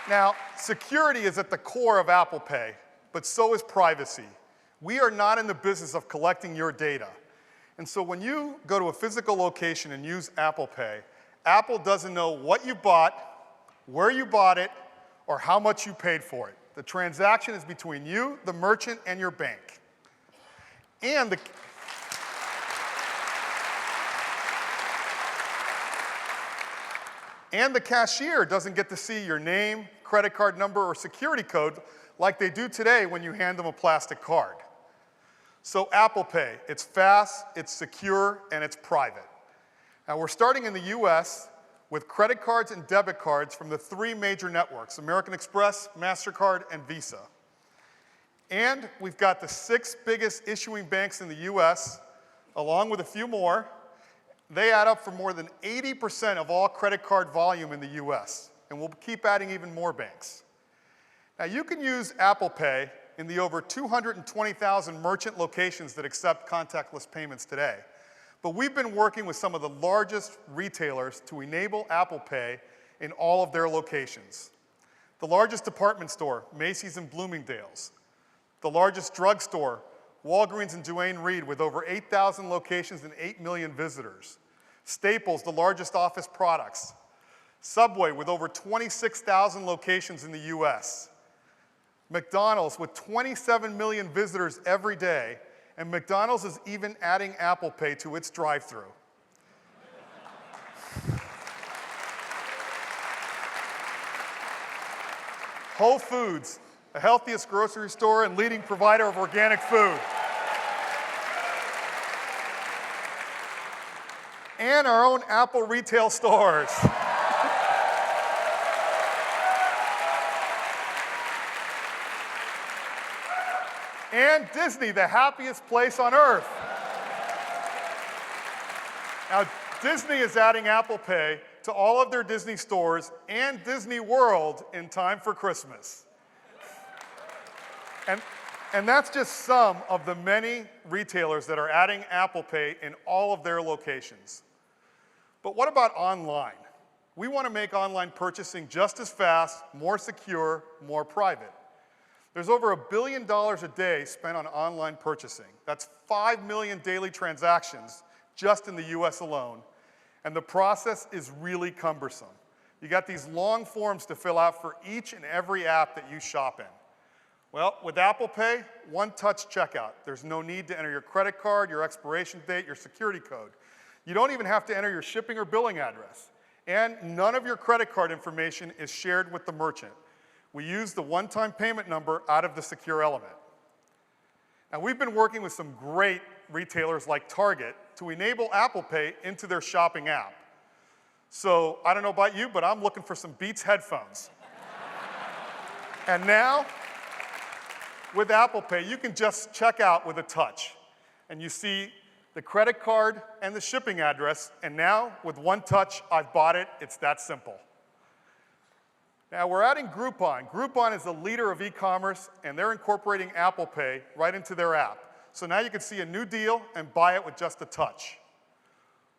Now, security is at the core of Apple Pay, but so is privacy. We are not in the business of collecting your data. And so when you go to a physical location and use Apple Pay, Apple doesn't know what you bought, where you bought it, or how much you paid for it. The transaction is between you, the merchant, and your bank. And the cashier doesn't get to see your name, credit card number, or security code like they do today when you hand them a plastic card. So Apple Pay, it's fast, it's secure, and it's private. Now we're starting in the US with credit cards and debit cards from the three major networks, American Express, MasterCard, and Visa. And we've got the 6 biggest issuing banks in the US, along with a few more. They add up for more than 80% of all credit card volume in the US, and we'll keep adding even more banks. Now you can use Apple Pay in the over 220,000 merchant locations that accept contactless payments today. But we've been working with some of the largest retailers to enable Apple Pay in all of their locations. The largest department store, Macy's and Bloomingdale's. The largest drugstore, Walgreens and Duane Reade, with over 8,000 locations and 8 million visitors. Staples, the largest office products. Subway, with over 26,000 locations in the US. McDonald's, with 27 million visitors every day, and McDonald's is even adding Apple Pay to its drive-thru. Whole Foods, the healthiest grocery store and leading provider of organic food. And our own Apple retail stores. And Disney, the happiest place on earth. Now, Disney is adding Apple Pay to all of their Disney stores and Disney World in time for Christmas. And that's just some of the many retailers that are adding Apple Pay in all of their locations. But what about online? We want to make online purchasing just as fast, more secure, more private. There's over $1 billion a day spent on online purchasing. That's 5 million daily transactions just in the US alone. And the process is really cumbersome. You got these long forms to fill out for each and every app that you shop in. Well, with Apple Pay, one-touch checkout. There's no need to enter your credit card, your expiration date, your security code. You don't even have to enter your shipping or billing address. And none of your credit card information is shared with the merchant. We use the one-time payment number out of the secure element. Now, we've been working with some great retailers like Target to enable Apple Pay into their shopping app. So I don't know about you, but I'm looking for some Beats headphones. And now, with Apple Pay, you can just check out with a touch. And you see the credit card and the shipping address, and now, with one touch, I've bought it. It's that simple. Now, we're adding Groupon. Groupon is the leader of e-commerce, and they're incorporating Apple Pay right into their app. So now you can see a new deal and buy it with just a touch.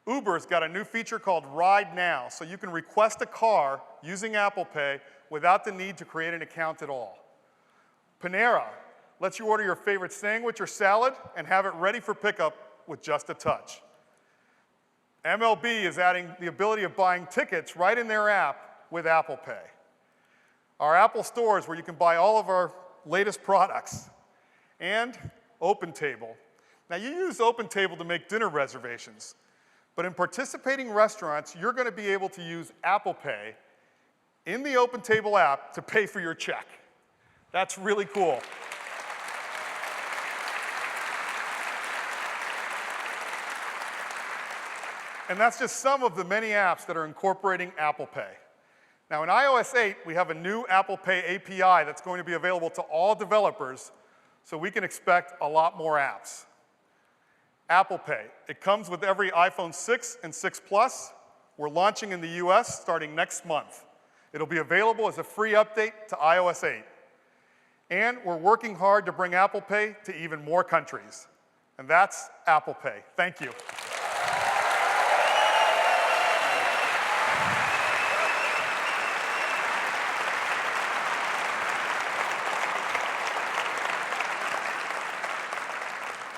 Uber's got a new feature called Ride Now, so you can request a car using Apple Pay without the need to create an account at all. Panera lets you order your favorite sandwich or salad and have it ready for pickup with just a touch. MLB is adding the ability of buying tickets right in their app with Apple Pay. Our Apple stores where you can buy all of our latest products. And OpenTable. Now, you use OpenTable to make dinner reservations, but in participating restaurants, you're going to be able to use Apple Pay in the OpenTable app to pay for your check. That's really cool. And that's just some of the many apps that are incorporating Apple Pay. Now, in iOS 8, we have a new Apple Pay API that's going to be available to all developers, so we can expect a lot more apps. Apple Pay, it comes with every iPhone 6 and 6 Plus. We're launching in the US starting next month. It'll be available as a free update to iOS 8. And we're working hard to bring Apple Pay to even more countries. And that's Apple Pay. Thank you.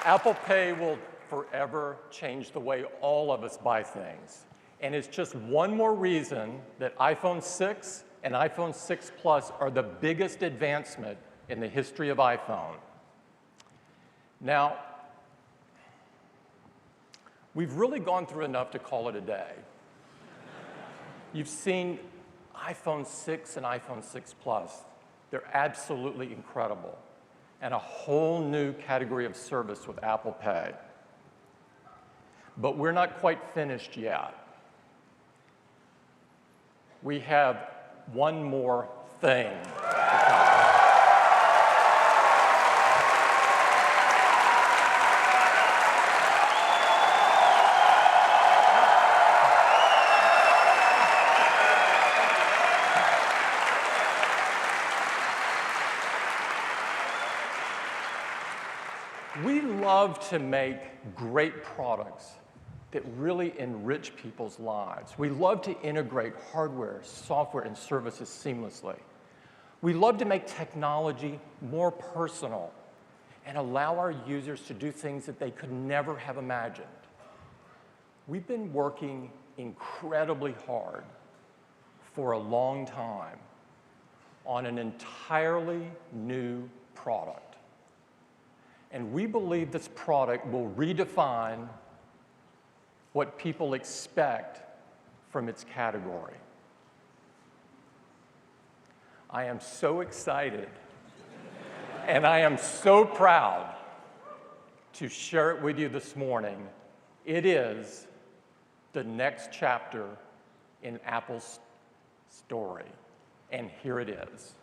Apple Pay will forever change the way all of us buy things. And it's just one more reason that iPhone 6 and iPhone 6 Plus are the biggest advancement in the history of iPhone. Now, we've really gone through enough to call it a day. You've seen iPhone 6 and iPhone 6 Plus. They're absolutely incredible. And a whole new category of service with Apple Pay. But we're not quite finished yet. We have one more thing. We love to make great products that really enrich people's lives. We love to integrate hardware, software, and services seamlessly. We love to make technology more personal and allow our users to do things that they could never have imagined. We've been working incredibly hard for a long time on an entirely new product. And we believe this product will redefine what people expect from its category. I am so excited, and I am so proud to share it with you this morning. It is the next chapter in Apple's story, and here it is.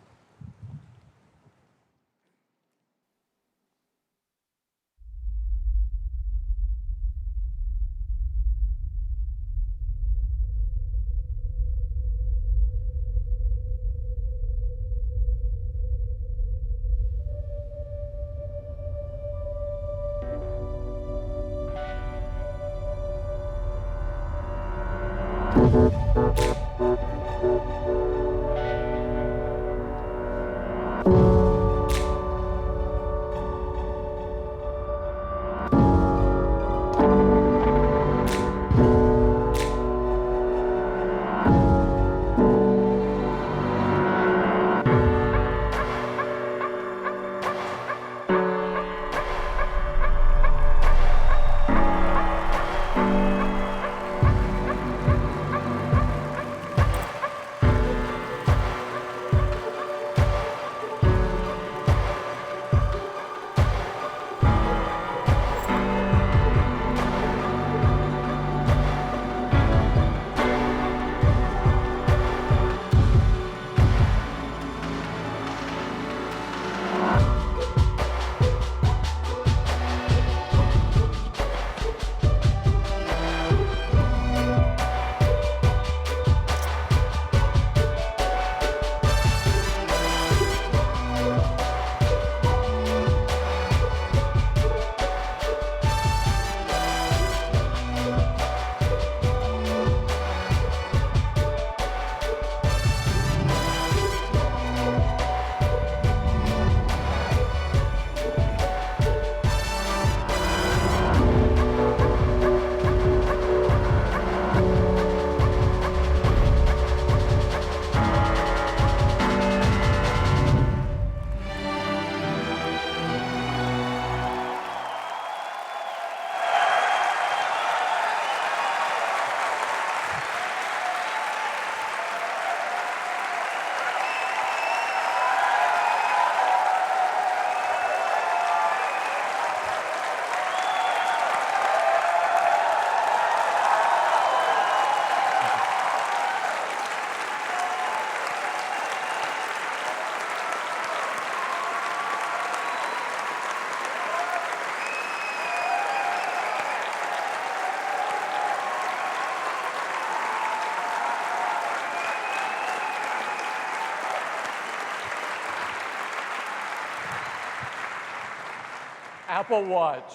Apple Watch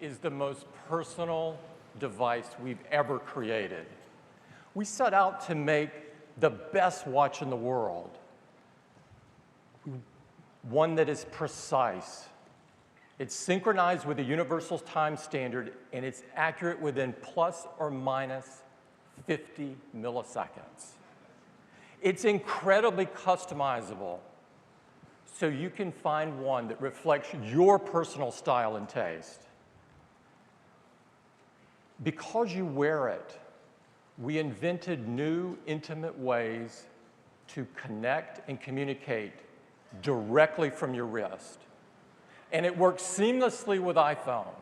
is the most personal device we've ever created. We set out to make the best watch in the world, one that is precise. It's synchronized with the universal time standard, and it's accurate within plus or minus 50 milliseconds. It's incredibly customizable, so you can find one that reflects your personal style and taste. Because you wear it, we invented new, intimate ways to connect and communicate directly from your wrist. And it works seamlessly with iPhone.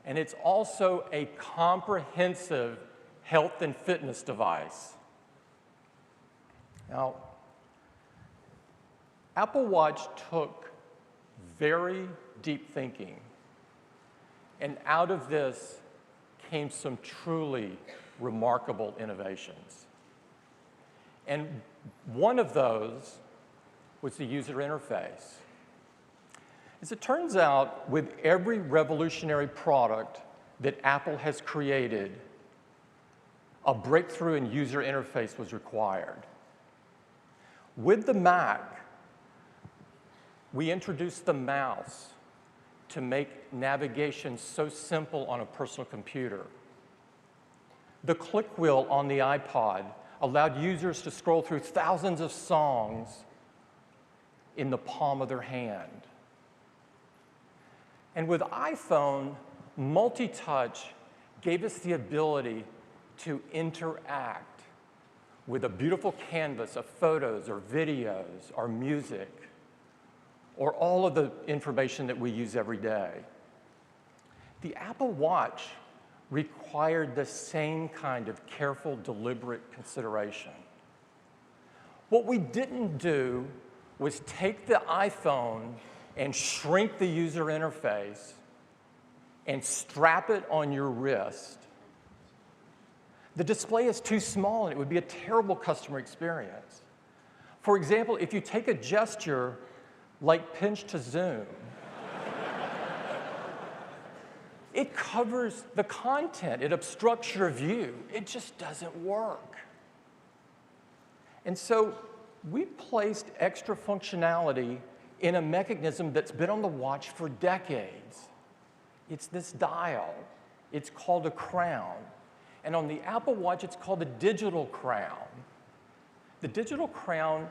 And it's also a comprehensive health and fitness device. Now, Apple Watch took very deep thinking, and out of this came some truly remarkable innovations. And one of those was the user interface. As it turns out, with every revolutionary product that Apple has created, a breakthrough in user interface was required. With the Mac, we introduced the mouse to make navigation so simple on a personal computer. The click wheel on the iPod allowed users to scroll through thousands of songs in the palm of their hand. And with iPhone, multi-touch gave us the ability to interact with a beautiful canvas of photos or videos or music or all of the information that we use every day. The Apple Watch required the same kind of careful, deliberate consideration. What we didn't do was take the iPhone and shrink the user interface and strap it on your wrist. The display is too small and it would be a terrible customer experience. For example, if you take a gesture like pinch to zoom, it covers the content, it obstructs your view. It just doesn't work. And so we placed extra functionality in a mechanism that's been on the watch for decades. It's this dial. It's called a crown. And on the Apple Watch, it's called a digital crown. The digital crown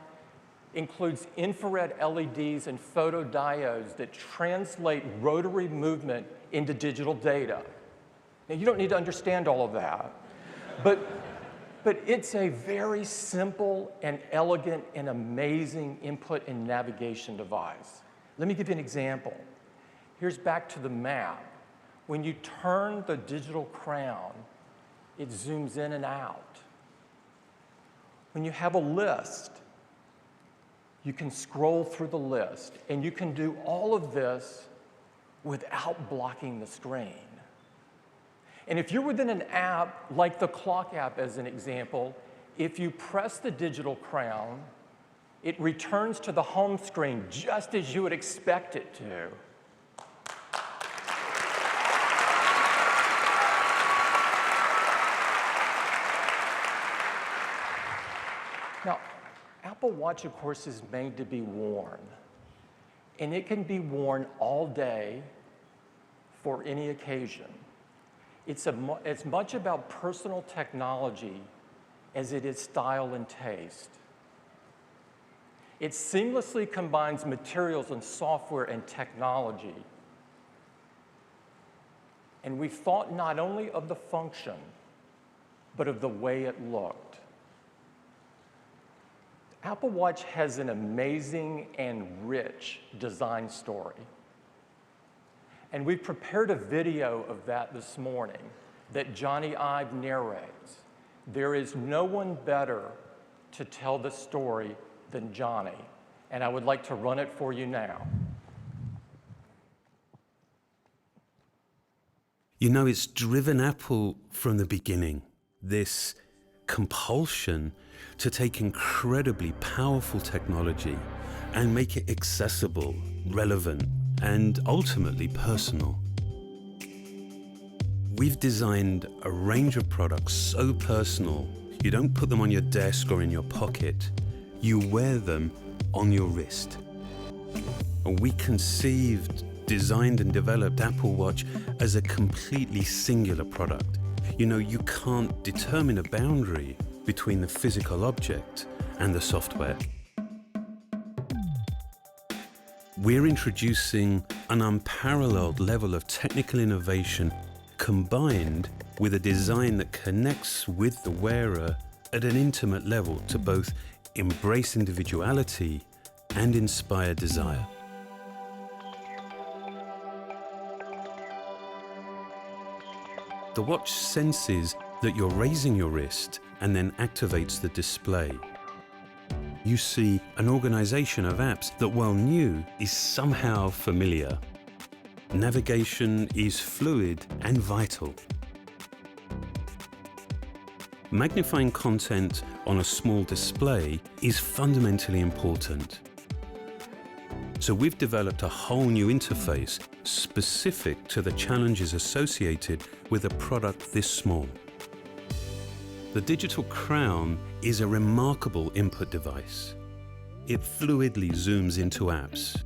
includes infrared LEDs and photodiodes that translate rotary movement into digital data. Now, you don't need to understand all of that, but it's a very simple and elegant and amazing input and navigation device. Let me give you an example. Here's back to the map. When you turn the digital crown, it zooms in and out. When you have a list, you can scroll through the list, and you can do all of this without blocking the screen. And if you're within an app, like the clock app as an example, if you press the digital crown, it returns to the home screen just as you would expect it to. Now, Apple Watch, of course, is made to be worn. And it can be worn all day for any occasion. It's as much about personal technology as it is style and taste. It seamlessly combines materials and software and technology. And we thought not only of the function, but of the way it looked. Apple Watch has an amazing and rich design story. And we've prepared a video of that this morning that Johnny Ive narrates. There is no one better to tell the story than Johnny, and I would like to run it for you now. You know, it's driven Apple from the beginning, this compulsion to take incredibly powerful technology and make it accessible, relevant, and ultimately personal. We've designed a range of products so personal, you don't put them on your desk or in your pocket, you wear them on your wrist. We conceived, designed and developed Apple Watch as a completely singular product. You know, you can't determine a boundary between the physical object and the software. We're introducing an unparalleled level of technical innovation combined with a design that connects with the wearer at an intimate level to both embrace individuality and inspire desire. The watch senses that you're raising your wrist and then activates the display. You see an organization of apps that, while new, is somehow familiar. Navigation is fluid and vital. Magnifying content on a small display is fundamentally important. So we've developed a whole new interface specific to the challenges associated with a product this small. The digital crown is a remarkable input device. It fluidly zooms into apps.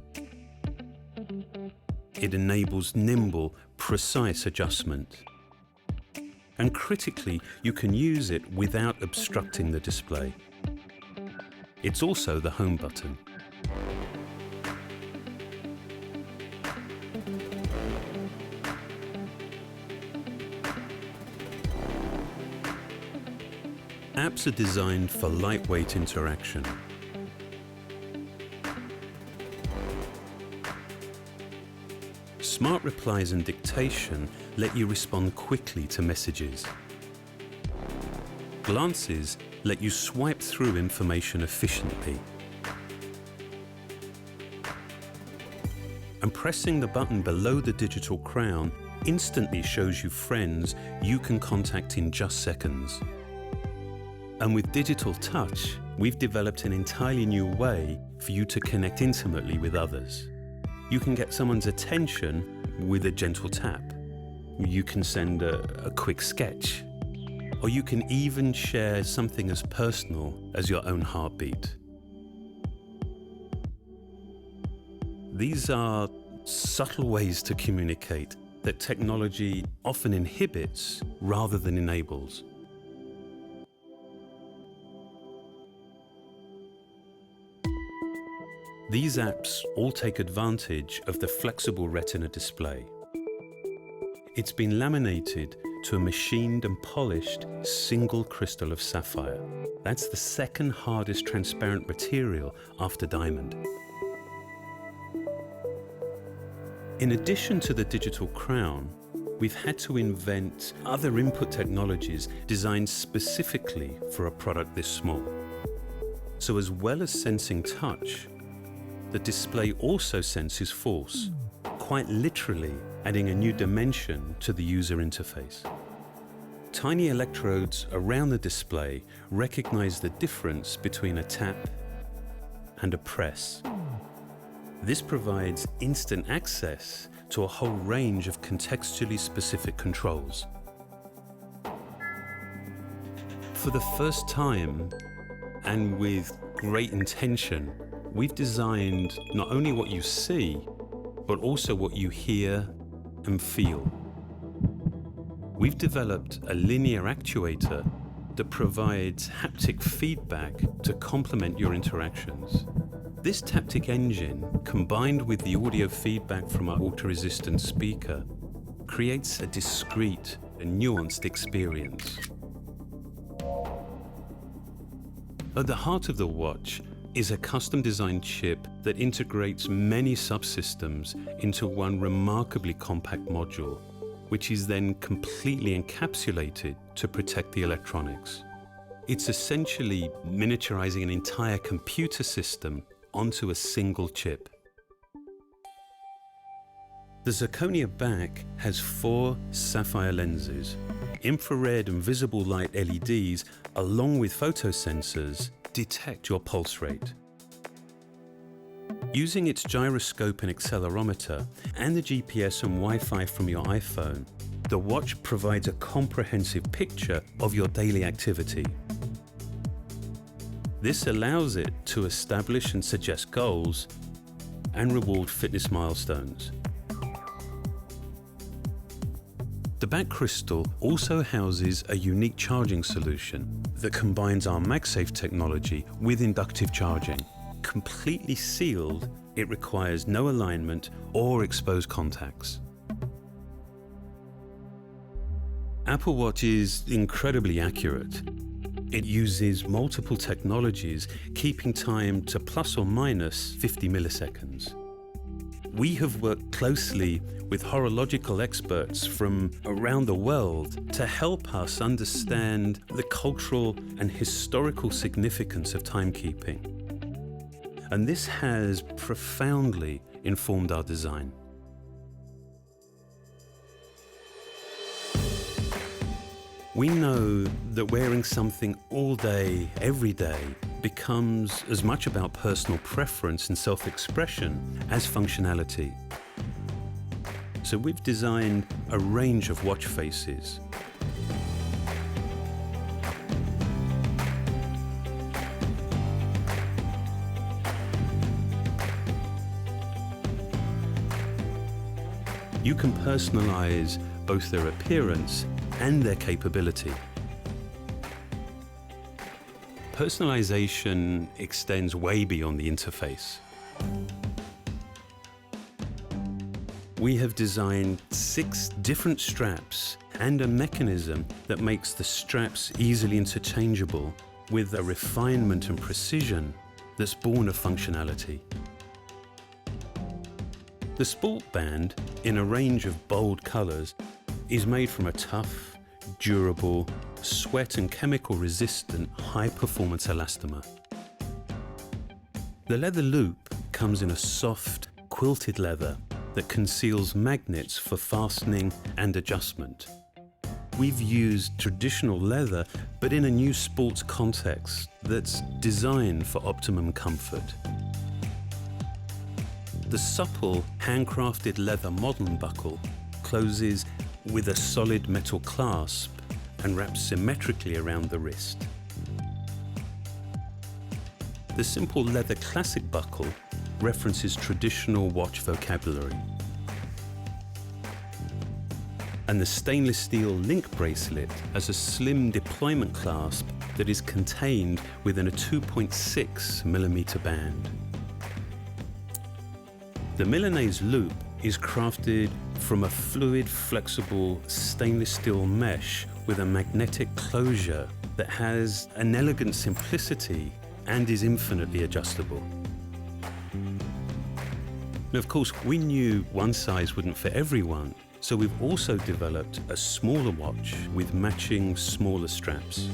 It enables nimble, precise adjustment. And critically, you can use it without obstructing the display. It's also the home button. Apps are designed for lightweight interaction. Smart replies and dictation let you respond quickly to messages. Glances let you swipe through information efficiently. And pressing the button below the digital crown instantly shows you friends you can contact in just seconds. And with digital touch, we've developed an entirely new way for you to connect intimately with others. You can get someone's attention with a gentle tap. You can send a quick sketch. Or you can even share something as personal as your own heartbeat. These are subtle ways to communicate that technology often inhibits rather than enables. These apps all take advantage of the flexible Retina display. It's been laminated to a machined and polished single crystal of sapphire. That's the second hardest transparent material after diamond. In addition to the digital crown, we've had to invent other input technologies designed specifically for a product this small. So as well as sensing touch, the display also senses force, quite literally adding a new dimension to the user interface. Tiny electrodes around the display recognize the difference between a tap and a press. This provides instant access to a whole range of contextually specific controls. For the first time, and with great intention, we've designed not only what you see, but also what you hear and feel. We've developed a linear actuator that provides haptic feedback to complement your interactions. This Taptic engine, combined with the audio feedback from our water-resistant speaker, creates a discrete and nuanced experience. At the heart of the watch is a custom-designed chip that integrates many subsystems into one remarkably compact module, which is then completely encapsulated to protect the electronics. It's essentially miniaturizing an entire computer system onto a single chip. The zirconia back has 4 sapphire lenses. Infrared and visible light LEDs, along with photosensors, detect your pulse rate. Using its gyroscope and accelerometer and the GPS and Wi-Fi from your iPhone, the watch provides a comprehensive picture of your daily activity. This allows it to establish and suggest goals and reward fitness milestones. The back crystal also houses a unique charging solution that combines our MagSafe technology with inductive charging. Completely sealed, it requires no alignment or exposed contacts. Apple Watch is incredibly accurate. It uses multiple technologies, keeping time to plus or minus 50 milliseconds. We have worked closely with horological experts from around the world to help us understand the cultural and historical significance of timekeeping. And this has profoundly informed our design. We know that wearing something all day, every day, becomes as much about personal preference and self-expression as functionality. So we've designed a range of watch faces. You can personalize both their appearance and their capability. Personalization extends way beyond the interface. We have designed 6 different straps and a mechanism that makes the straps easily interchangeable with a refinement and precision that's born of functionality. The Sport Band, in a range of bold colors, is made from a tough, durable, sweat and chemical resistant high-performance elastomer. The leather loop comes in a soft, quilted leather that conceals magnets for fastening and adjustment. We've used traditional leather, but in a new sports context that's designed for optimum comfort. The supple, handcrafted leather modern buckle closes with a solid metal clasp and wraps symmetrically around the wrist. The simple leather classic buckle references traditional watch vocabulary. And the stainless steel link bracelet has a slim deployment clasp that is contained within a 2.6mm band. The Milanese loop is crafted from a fluid, flexible stainless steel mesh with a magnetic closure that has an elegant simplicity and is infinitely adjustable. And of course, we knew one size wouldn't fit everyone, so we've also developed a smaller watch with matching smaller straps.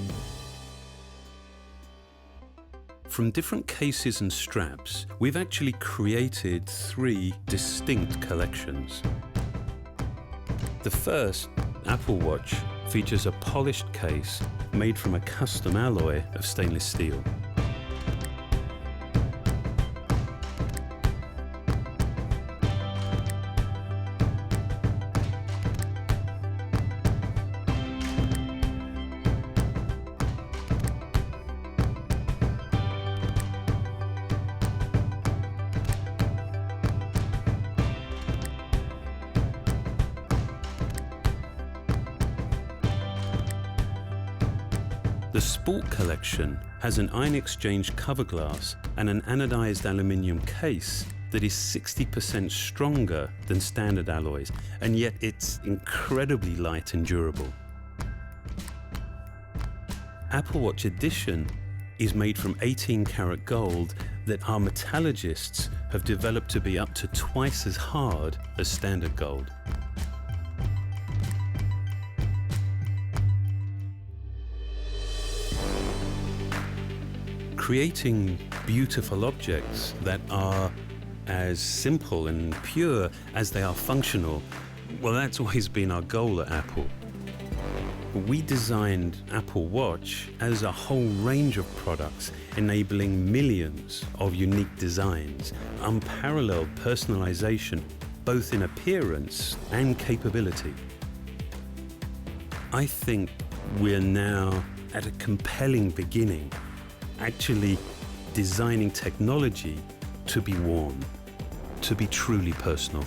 From different cases and straps, we've actually created 3 distinct collections. The first, Apple Watch, features a polished case made from a custom alloy of stainless steel. The Sport Collection has an ion exchange cover glass and an anodized aluminium case that is 60% stronger than standard alloys, and yet it's incredibly light and durable. Apple Watch Edition is made from 18-karat gold that our metallurgists have developed to be up to twice as hard as standard gold. Creating beautiful objects that are as simple and pure as they are functional, well, that's always been our goal at Apple. We designed Apple Watch as a whole range of products, enabling millions of unique designs, unparalleled personalization, both in appearance and capability. I think we're now at a compelling beginning, actually designing technology to be worn, to be truly personal.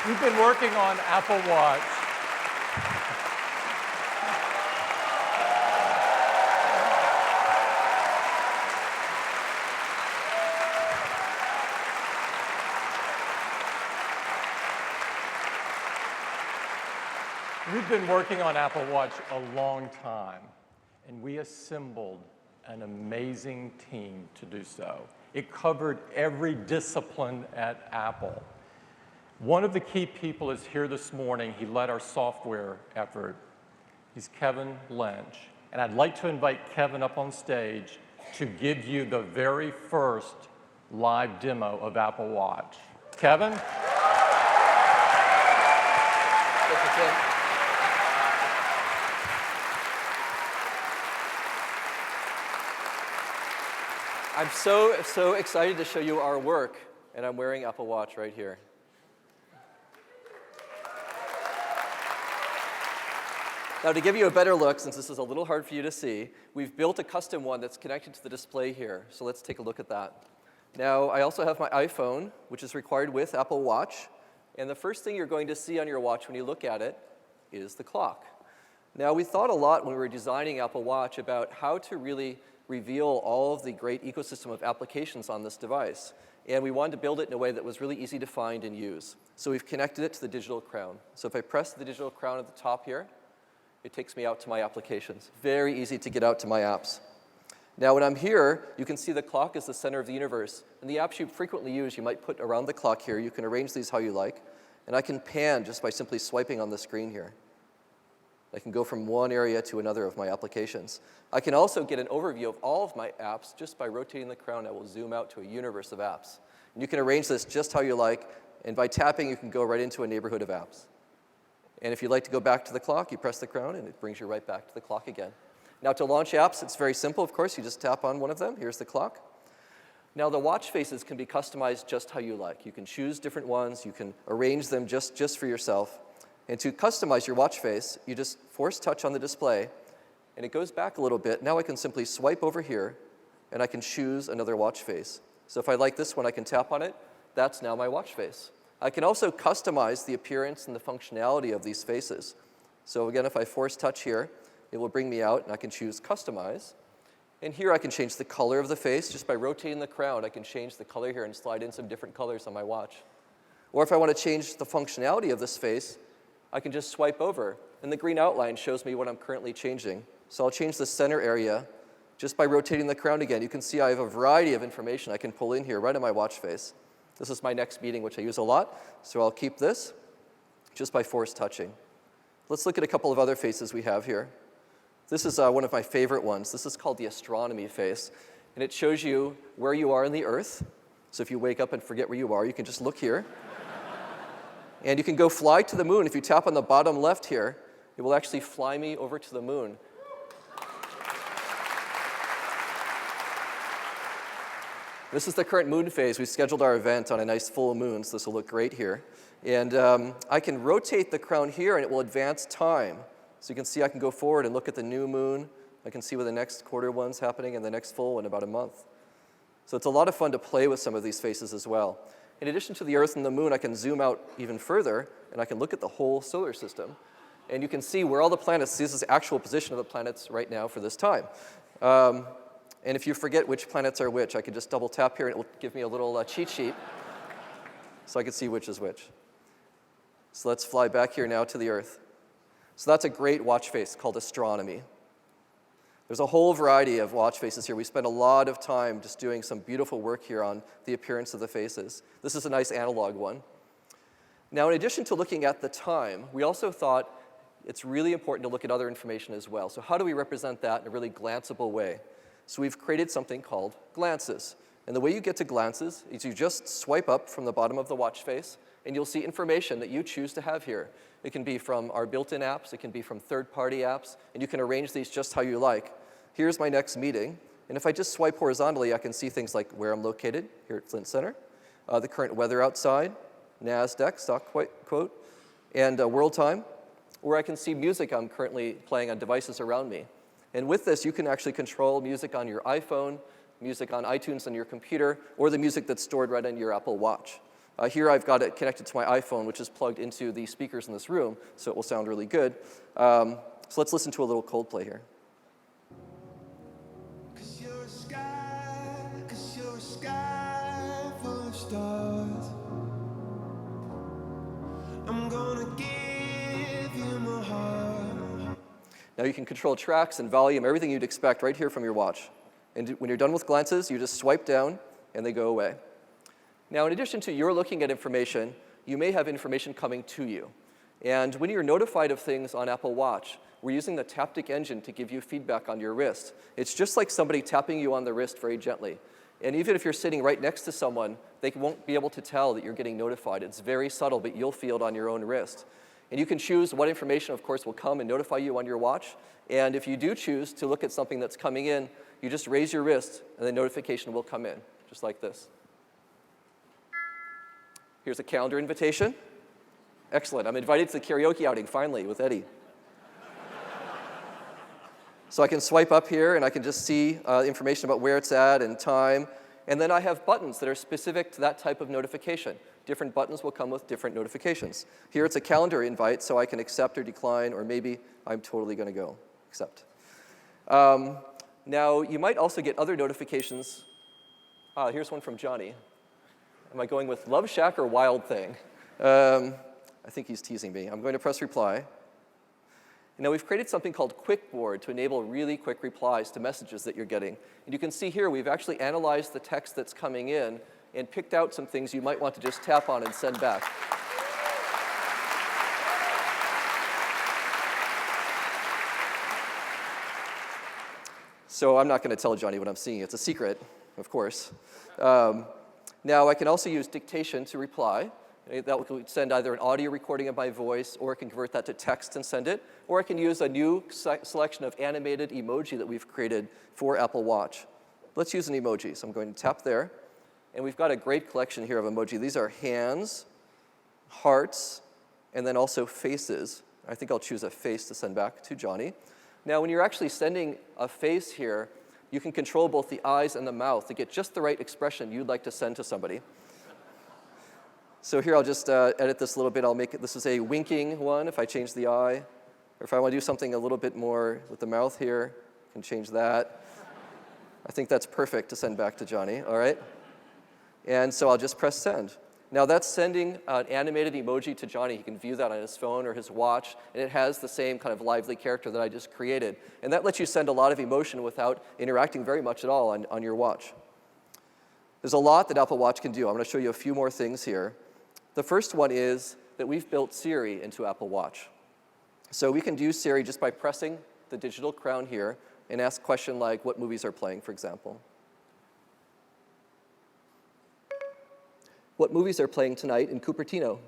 We've been working on Apple Watch. We've been working on Apple Watch a long time, and we assembled an amazing team to do so. It covered every discipline at Apple. One of the key people is here this morning. He led our software effort. He's Kevin Lynch. And I'd like to invite Kevin up on stage to give you the very first live demo of Apple Watch. Kevin? Thank you, Tim. I'm so excited to show you our work, and I'm wearing Apple Watch right here. Now, to give you a better look, since this is a little hard for you to see, we've built a custom one that's connected to the display here. So let's take a look at that. Now, I also have my iPhone, which is required with Apple Watch. And the first thing you're going to see on your watch when you look at it is the clock. Now, we thought a lot when we were designing Apple Watch about how to really reveal all of the great ecosystem of applications on this device. And we wanted to build it in a way that was really easy to find and use. So we've connected it to the digital crown. So if I press the digital crown at the top here, it takes me out to my applications. Very easy to get out to my apps. Now, when I'm here, you can see the clock is the center of the universe. And the apps you frequently use, you might put around the clock here. You can arrange these how you like. And I can pan just by simply swiping on the screen here. I can go from one area to another of my applications. I can also get an overview of all of my apps just by rotating the crown. I will zoom out to a universe of apps. And you can arrange this just how you like. And by tapping, you can go right into a neighborhood of apps. And if you'd like to go back to the clock, you press the crown, and it brings you right back to the clock again. Now, to launch apps, it's very simple, of course. You just tap on one of them. Here's the clock. Now, the watch faces can be customized just how you like. You can choose different ones. You can arrange them just for yourself. And to customize your watch face, you just force touch on the display, and it goes back a little bit. Now I can simply swipe over here, and I can choose another watch face. So if I like this one, I can tap on it. That's now my watch face. I can also customize the appearance and the functionality of these faces. So again, if I force touch here, it will bring me out, and I can choose Customize. And here I can change the color of the face. Just by rotating the crown, I can change the color here and slide in some different colors on my watch. Or if I want to change the functionality of this face, I can just swipe over, and the green outline shows me what I'm currently changing. So I'll change the center area just by rotating the crown again. You can see I have a variety of information I can pull in here right on my watch face. This is my next meeting, which I use a lot, so I'll keep this just by force touching. Let's look at a couple of other faces we have here. This is one of my favorite ones. This is called the astronomy face, and it shows you where you are in the Earth. So if you wake up and forget where you are, you can just look here. And you can go fly to the moon. If you tap on the bottom left here, it will actually fly me over to the moon. This is the current moon phase. We scheduled our event on a nice full moon, so this will look great here. And I can rotate the crown here, and it will advance time. So you can see I can go forward and look at the new moon. I can see where the next quarter one's happening and the next full in about a month. So it's a lot of fun to play with some of these faces as well. In addition to the Earth and the moon, I can zoom out even further, and I can look at the whole solar system. And you can see where all the planets, this is the actual position of the planets right now for this time. And if you forget which planets are which, I can just double tap here, and it will give me a little cheat sheet so I can see which is which. So let's fly back here now to the Earth. So that's a great watch face called astronomy. There's a whole variety of watch faces here. We spent a lot of time just doing some beautiful work here on the appearance of the faces. This is a nice analog one. Now, in addition to looking at the time, we also thought it's really important to look at other information as well. So how do we represent that in a really glanceable way? So we've created something called glances. And the way you get to glances is you just swipe up from the bottom of the watch face, and you'll see information that you choose to have here. It can be from our built-in apps, it can be from third-party apps, and you can arrange these just how you like. Here's my next meeting, and if I just swipe horizontally, I can see things like where I'm located, here at Flint Center, the current weather outside, NASDAQ, stock quote, and world time, or I can see music I'm currently playing on devices around me. And with this, you can actually control music on your iPhone, music on iTunes on your computer, or the music that's stored right on your Apple Watch. Here I've got it connected to my iPhone, which is plugged into the speakers in this room, so it will sound really good. So let's listen to a little Coldplay here. 'Cause you're a sky full of stars. I'm gonna give you my heart. Now you can control tracks and volume, everything you'd expect right here from your watch. And when you're done with glances, you just swipe down and they go away. Now, in addition to your looking at information, you may have information coming to you. And when you're notified of things on Apple Watch, we're using the Taptic engine to give you feedback on your wrist. It's just like somebody tapping you on the wrist very gently. And even if you're sitting right next to someone, they won't be able to tell that you're getting notified. It's very subtle, but you'll feel it on your own wrist. And you can choose what information, of course, will come and notify you on your watch. And if you do choose to look at something that's coming in, you just raise your wrist, and the notification will come in, just like this. Here's a calendar invitation. Excellent. I'm invited to the karaoke outing, finally, with Eddie. So I can swipe up here, and I can just see information about where it's at and time. And then I have buttons that are specific to that type of notification. Different buttons will come with different notifications. Here it's a calendar invite, so I can accept or decline, or maybe I'm totally going to go accept. Now, you might also get other notifications. Here's one from Johnny. Am I going with Love Shack or Wild Thing? I think he's teasing me. I'm going to press reply. Now, we've created something called Quickboard to enable really quick replies to messages that you're getting. And you can see here, we've actually analyzed the text that's coming in and picked out some things you might want to just tap on and send back. So I'm not going to tell Johnny what I'm seeing. It's a secret, of course. Now, I can also use dictation to reply. That will send either an audio recording of my voice, or I can convert that to text and send it, or I can use a new selection of animated emoji that we've created for Apple Watch. Let's use an emoji. So I'm going to tap there, and we've got a great collection here of emoji. These are hands, hearts, and then also faces. I think I'll choose a face to send back to Johnny. Now, when you're actually sending a face here, you can control both the eyes and the mouth to get just the right expression you'd like to send to somebody. So here I'll just edit this a little bit. I'll make it, this is a winking one if I change the eye. Or if I want to do something a little bit more with the mouth here, I can change that. I think that's perfect to send back to Johnny, all right? And so I'll just press send. Now that's sending an animated emoji to Johnny. He can view that on his phone or his watch, and it has the same kind of lively character that I just created. And that lets you send a lot of emotion without interacting very much at all on your watch. There's a lot that Apple Watch can do. I'm going to show you a few more things here. The first one is that we've built Siri into Apple Watch. So we can do Siri just by pressing the digital crown here and ask a question like, what movies are playing, for example. What movies are playing tonight in Cupertino?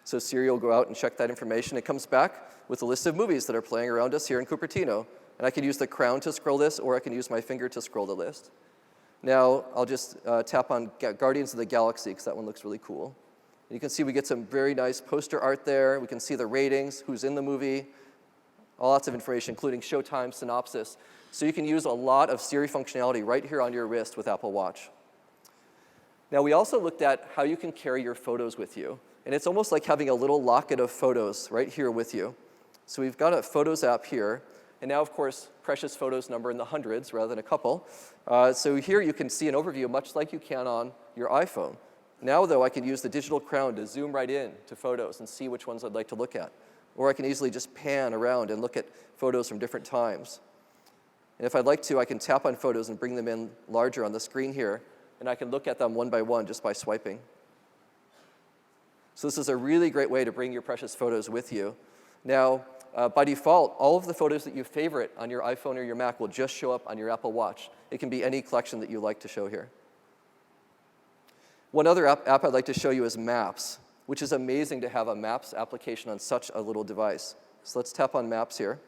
So Siri will go out and check that information. It comes back with a list of movies that are playing around us here in Cupertino. And I can use the crown to scroll this, or I can use my finger to scroll the list. Now, I'll just tap on Guardians of the Galaxy, because that one looks really cool. And you can see we get some very nice poster art there. We can see the ratings, who's in the movie, lots of information, including showtime, synopsis. So you can use a lot of Siri functionality right here on your wrist with Apple Watch. Now, we also looked at how you can carry your photos with you. And it's almost like having a little locket of photos right here with you. So we've got a Photos app here. And now, of course, precious photos number in the hundreds rather than a couple. So here you can see an overview much like you can on your iPhone. Now, though, I can use the digital crown to zoom right in to photos and see which ones I'd like to look at. Or I can easily just pan around and look at photos from different times. And if I'd like to, I can tap on photos and bring them in larger on the screen here. And I can look at them one by one just by swiping. So this is a really great way to bring your precious photos with you. Now, by default, all of the photos that you favorite on your iPhone or your Mac will just show up on your Apple Watch. It can be any collection that you like to show here. One other app I'd like to show you is Maps, which is amazing to have a Maps application on such a little device. So let's tap on Maps here.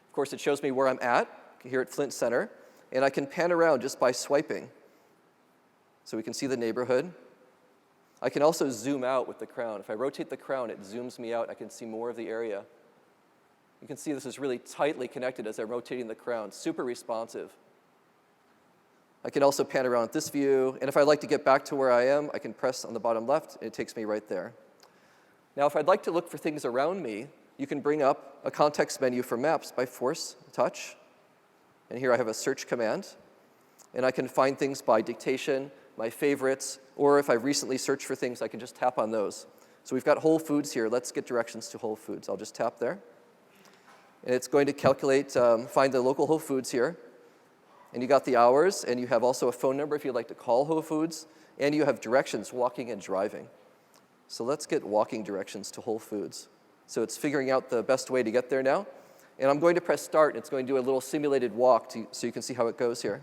Of course, it shows me where I'm at here at Flint Center, and I can pan around just by swiping. So we can see the neighborhood. I can also zoom out with the crown. If I rotate the crown, it zooms me out. I can see more of the area. You can see this is really tightly connected as I'm rotating the crown, super responsive. I can also pan around at this view, and if I'd like to get back to where I am, I can press on the bottom left, and it takes me right there. Now, if I'd like to look for things around me, you can bring up a context menu for Maps by force touch. And here I have a search command, and I can find things by dictation, my favorites, or if I've recently searched for things, I can just tap on those. So we've got Whole Foods here. Let's get directions to Whole Foods. I'll just tap there. And it's going to calculate, find the local Whole Foods here. And you got the hours, and you have also a phone number if you'd like to call Whole Foods, and you have directions, walking and driving. So let's get walking directions to Whole Foods. So it's figuring out the best way to get there now. And I'm going to press start, and it's going to do a little simulated walk so you can see how it goes here.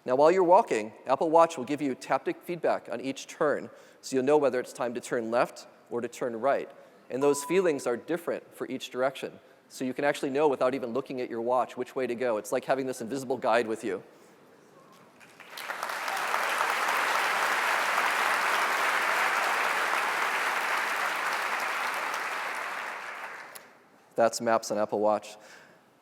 Now, while you're walking, Apple Watch will give you taptic feedback on each turn, so you'll know whether it's time to turn left or to turn right. And those feelings are different for each direction. So you can actually know without even looking at your watch which way to go. It's like having this invisible guide with you. That's Maps on Apple Watch.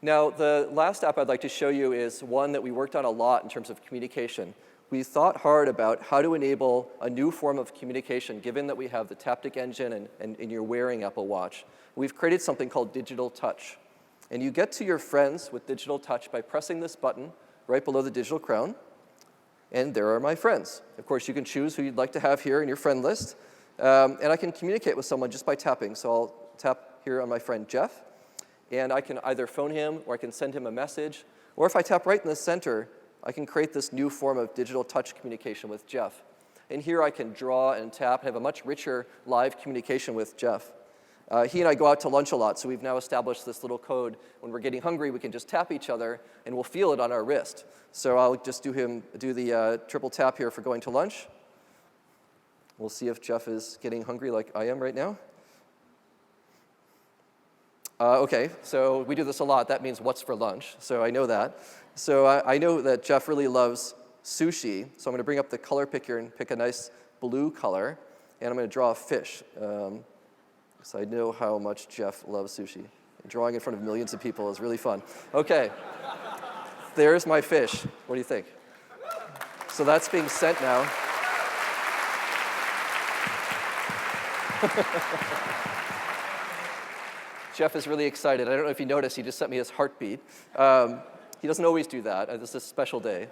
Now, the last app I'd like to show you is one that we worked on a lot in terms of communication. We thought hard about how to enable a new form of communication, given that we have the Taptic engine and you're wearing Apple Watch. We've created something called Digital Touch. And you get to your friends with Digital Touch by pressing this button right below the digital crown. And there are my friends. Of course, you can choose who you'd like to have here in your friend list. And I can communicate with someone just by tapping. So I'll tap here on my friend Jeff. And I can either phone him, or I can send him a message. Or if I tap right in the center, I can create this new form of digital touch communication with Jeff. And here I can draw and tap and have a much richer live communication with Jeff. He and I go out to lunch a lot, so we've now established this little code. When we're getting hungry, we can just tap each other, and we'll feel it on our wrist. So I'll just do the triple tap here for going to lunch. We'll see if Jeff is getting hungry like I am right now. Okay, so we do this a lot. That means what's for lunch, so I know that. So I know that Jeff really loves sushi, so I'm going to bring up the color picker and pick a nice blue color, and I'm going to draw a fish. So I know how much Jeff loves sushi. Drawing in front of millions of people is really fun. Okay, there's my fish. What do you think? So that's being sent now. Jeff is really excited. I don't know if you noticed, he just sent me his heartbeat. He doesn't always do that. This is a special day.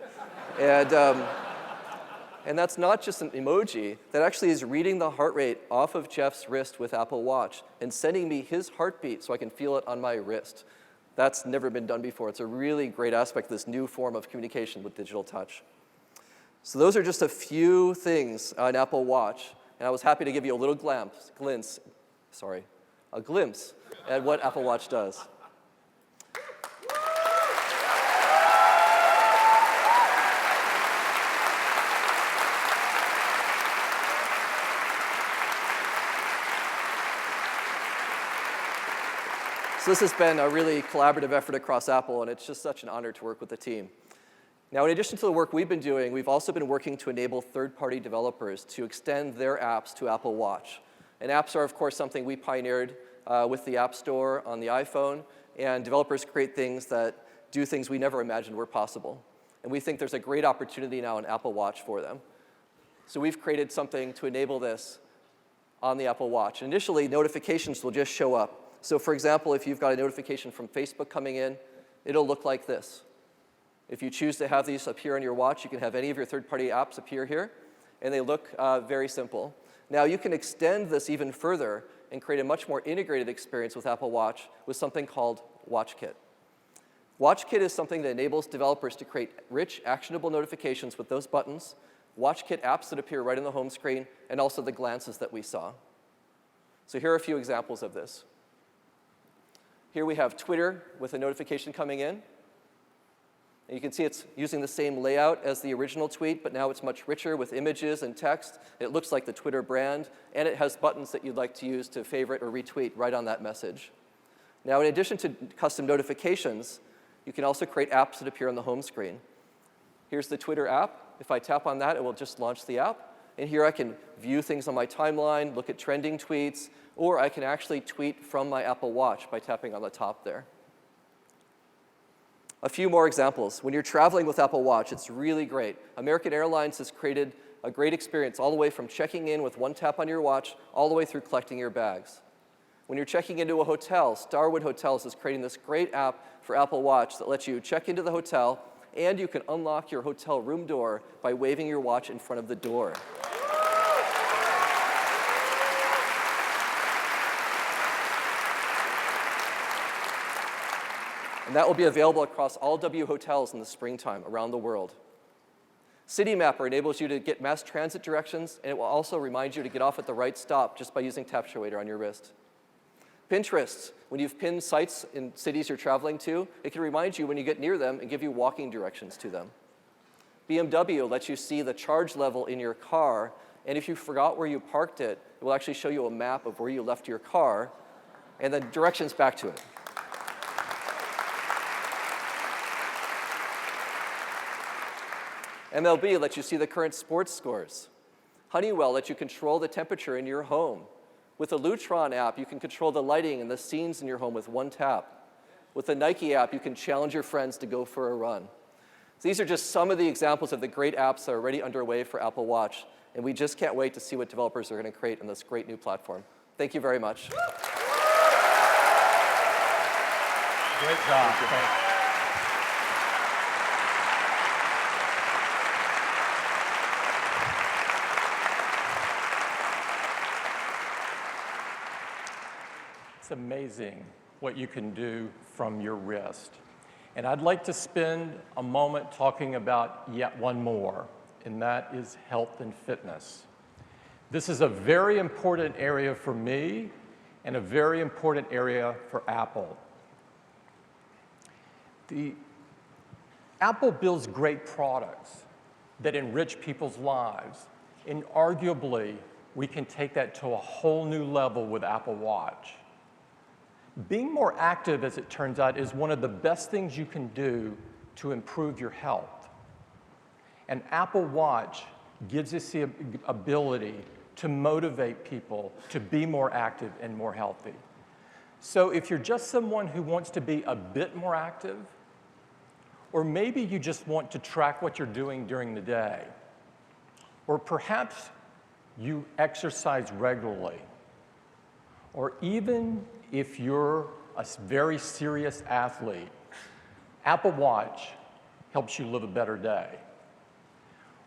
And that's not just an emoji. That actually is reading the heart rate off of Jeff's wrist with Apple Watch and sending me his heartbeat so I can feel it on my wrist. That's never been done before. It's a really great aspect of this new form of communication with digital touch. So those are just a few things on Apple Watch. And I was happy to give you a little glimpse at what Apple Watch does. So this has been a really collaborative effort across Apple, and it's just such an honor to work with the team. Now, in addition to the work we've been doing, we've also been working to enable third-party developers to extend their apps to Apple Watch. And apps are, of course, something we pioneered with the App Store on the iPhone, and developers create things that do things we never imagined were possible. And we think there's a great opportunity now in Apple Watch for them. So we've created something to enable this on the Apple Watch. Initially, notifications will just show up. So for example, if you've got a notification from Facebook coming in, it'll look like this. If you choose to have these appear on your watch, you can have any of your third-party apps appear here, and they look very simple. Now, you can extend this even further and create a much more integrated experience with Apple Watch with something called WatchKit. WatchKit is something that enables developers to create rich, actionable notifications with those buttons WatchKit apps that appear right on the home screen, and also the glances that we saw. So here are a few examples of this. Here we have Twitter with a notification coming in. And you can see it's using the same layout as the original tweet, but now it's much richer with images and text. It looks like the Twitter brand, and it has buttons that you'd like to use to favorite or retweet right on that message. Now, in addition to custom notifications, you can also create apps that appear on the home screen. Here's the Twitter app. If I tap on that, it will just launch the app. And here I can view things on my timeline, look at trending tweets, or I can actually tweet from my Apple Watch by tapping on the top there. A few more examples. When you're traveling with Apple Watch, it's really great. American Airlines has created a great experience all the way from checking in with one tap on your watch all the way through collecting your bags. When you're checking into a hotel, Starwood Hotels is creating this great app for Apple Watch that lets you check into the hotel, and you can unlock your hotel room door by waving your watch in front of the door. And that will be available across all W hotels in the springtime around the world. City Mapper enables you to get mass transit directions, and it will also remind you to get off at the right stop just by using Tap Showator on your wrist. Pinterest, when you've pinned sites in cities you're traveling to, it can remind you when you get near them and give you walking directions to them. BMW lets you see the charge level in your car, and if you forgot where you parked it, it will actually show you a map of where you left your car, and then directions back to it. MLB lets you see the current sports scores. Honeywell lets you control the temperature in your home. With the Lutron app, you can control the lighting and the scenes in your home with one tap. With the Nike app, you can challenge your friends to go for a run. So these are just some of the examples of the great apps that are already underway for Apple Watch, and we just can't wait to see what developers are going to create in this great new platform. Thank you very much. Great job. Thanks. It's amazing what you can do from your wrist. And I'd like to spend a moment talking about yet one more, and that is health and fitness. This is a very important area for me and a very important area for Apple. Apple builds great products that enrich people's lives, and arguably, we can take that to a whole new level with Apple Watch. Being more active, as it turns out, is one of the best things you can do to improve your health. And Apple Watch gives us the ability to motivate people to be more active and more healthy. So if you're just someone who wants to be a bit more active, or maybe you just want to track what you're doing during the day, or perhaps you exercise regularly, or even if you're a very serious athlete, Apple Watch helps you live a better day.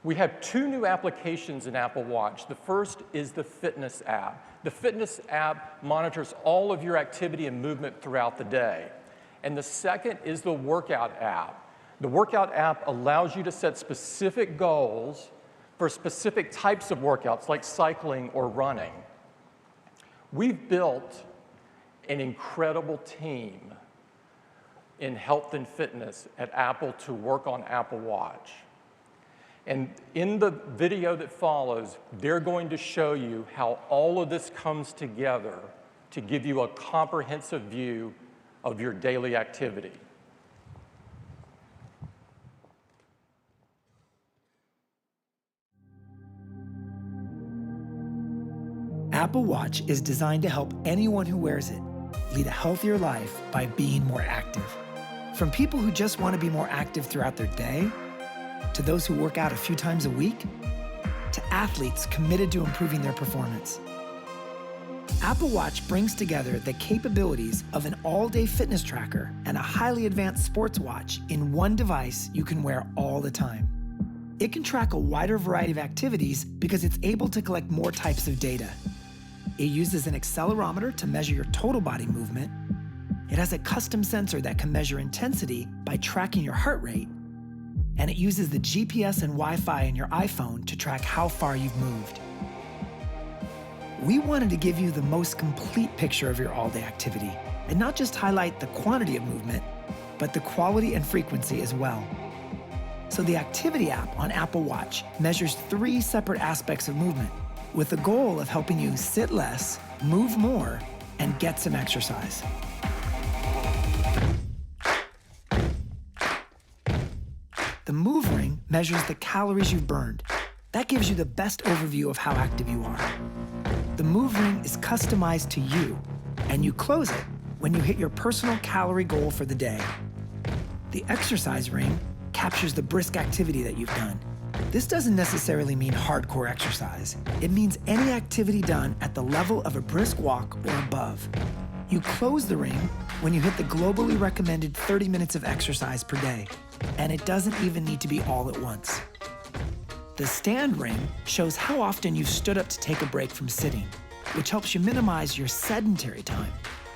We have two new applications in Apple Watch. The first is the Fitness app. The Fitness app monitors all of your activity and movement throughout the day. And the second is the Workout app. The Workout app allows you to set specific goals for specific types of workouts, like cycling or running. We've built an incredible team in health and fitness at Apple to work on Apple Watch. And in the video that follows, they're going to show you how all of this comes together to give you a comprehensive view of your daily activity. Apple Watch is designed to help anyone who wears it lead a healthier life by being more active. From people who just want to be more active throughout their day, to those who work out a few times a week, to athletes committed to improving their performance. Apple Watch brings together the capabilities of an all-day fitness tracker and a highly advanced sports watch in one device you can wear all the time. It can track a wider variety of activities because it's able to collect more types of data. It uses an accelerometer to measure your total body movement. It has a custom sensor that can measure intensity by tracking your heart rate. and it uses the GPS and Wi-Fi in your iPhone to track how far you've moved. We wanted to give you the most complete picture of your all-day activity, and not just highlight the quantity of movement, but the quality and frequency as well. So the Activity app on Apple Watch measures 3 separate aspects of movement, with the goal of helping you sit less, move more, and get some exercise. The Move Ring measures the calories you've burned. That gives you the best overview of how active you are. The Move Ring is customized to you, and you close it when you hit your personal calorie goal for the day. The Exercise Ring captures the brisk activity that you've done. This doesn't necessarily mean hardcore exercise. It means any activity done at the level of a brisk walk or above. You close the ring when you hit the globally recommended 30 minutes of exercise per day, and it doesn't even need to be all at once. The Stand Ring shows how often you've stood up to take a break from sitting, which helps you minimize your sedentary time.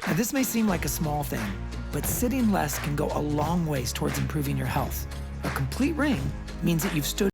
Now, this may seem like a small thing, but sitting less can go a long ways towards improving your health. A complete ring means that you've stood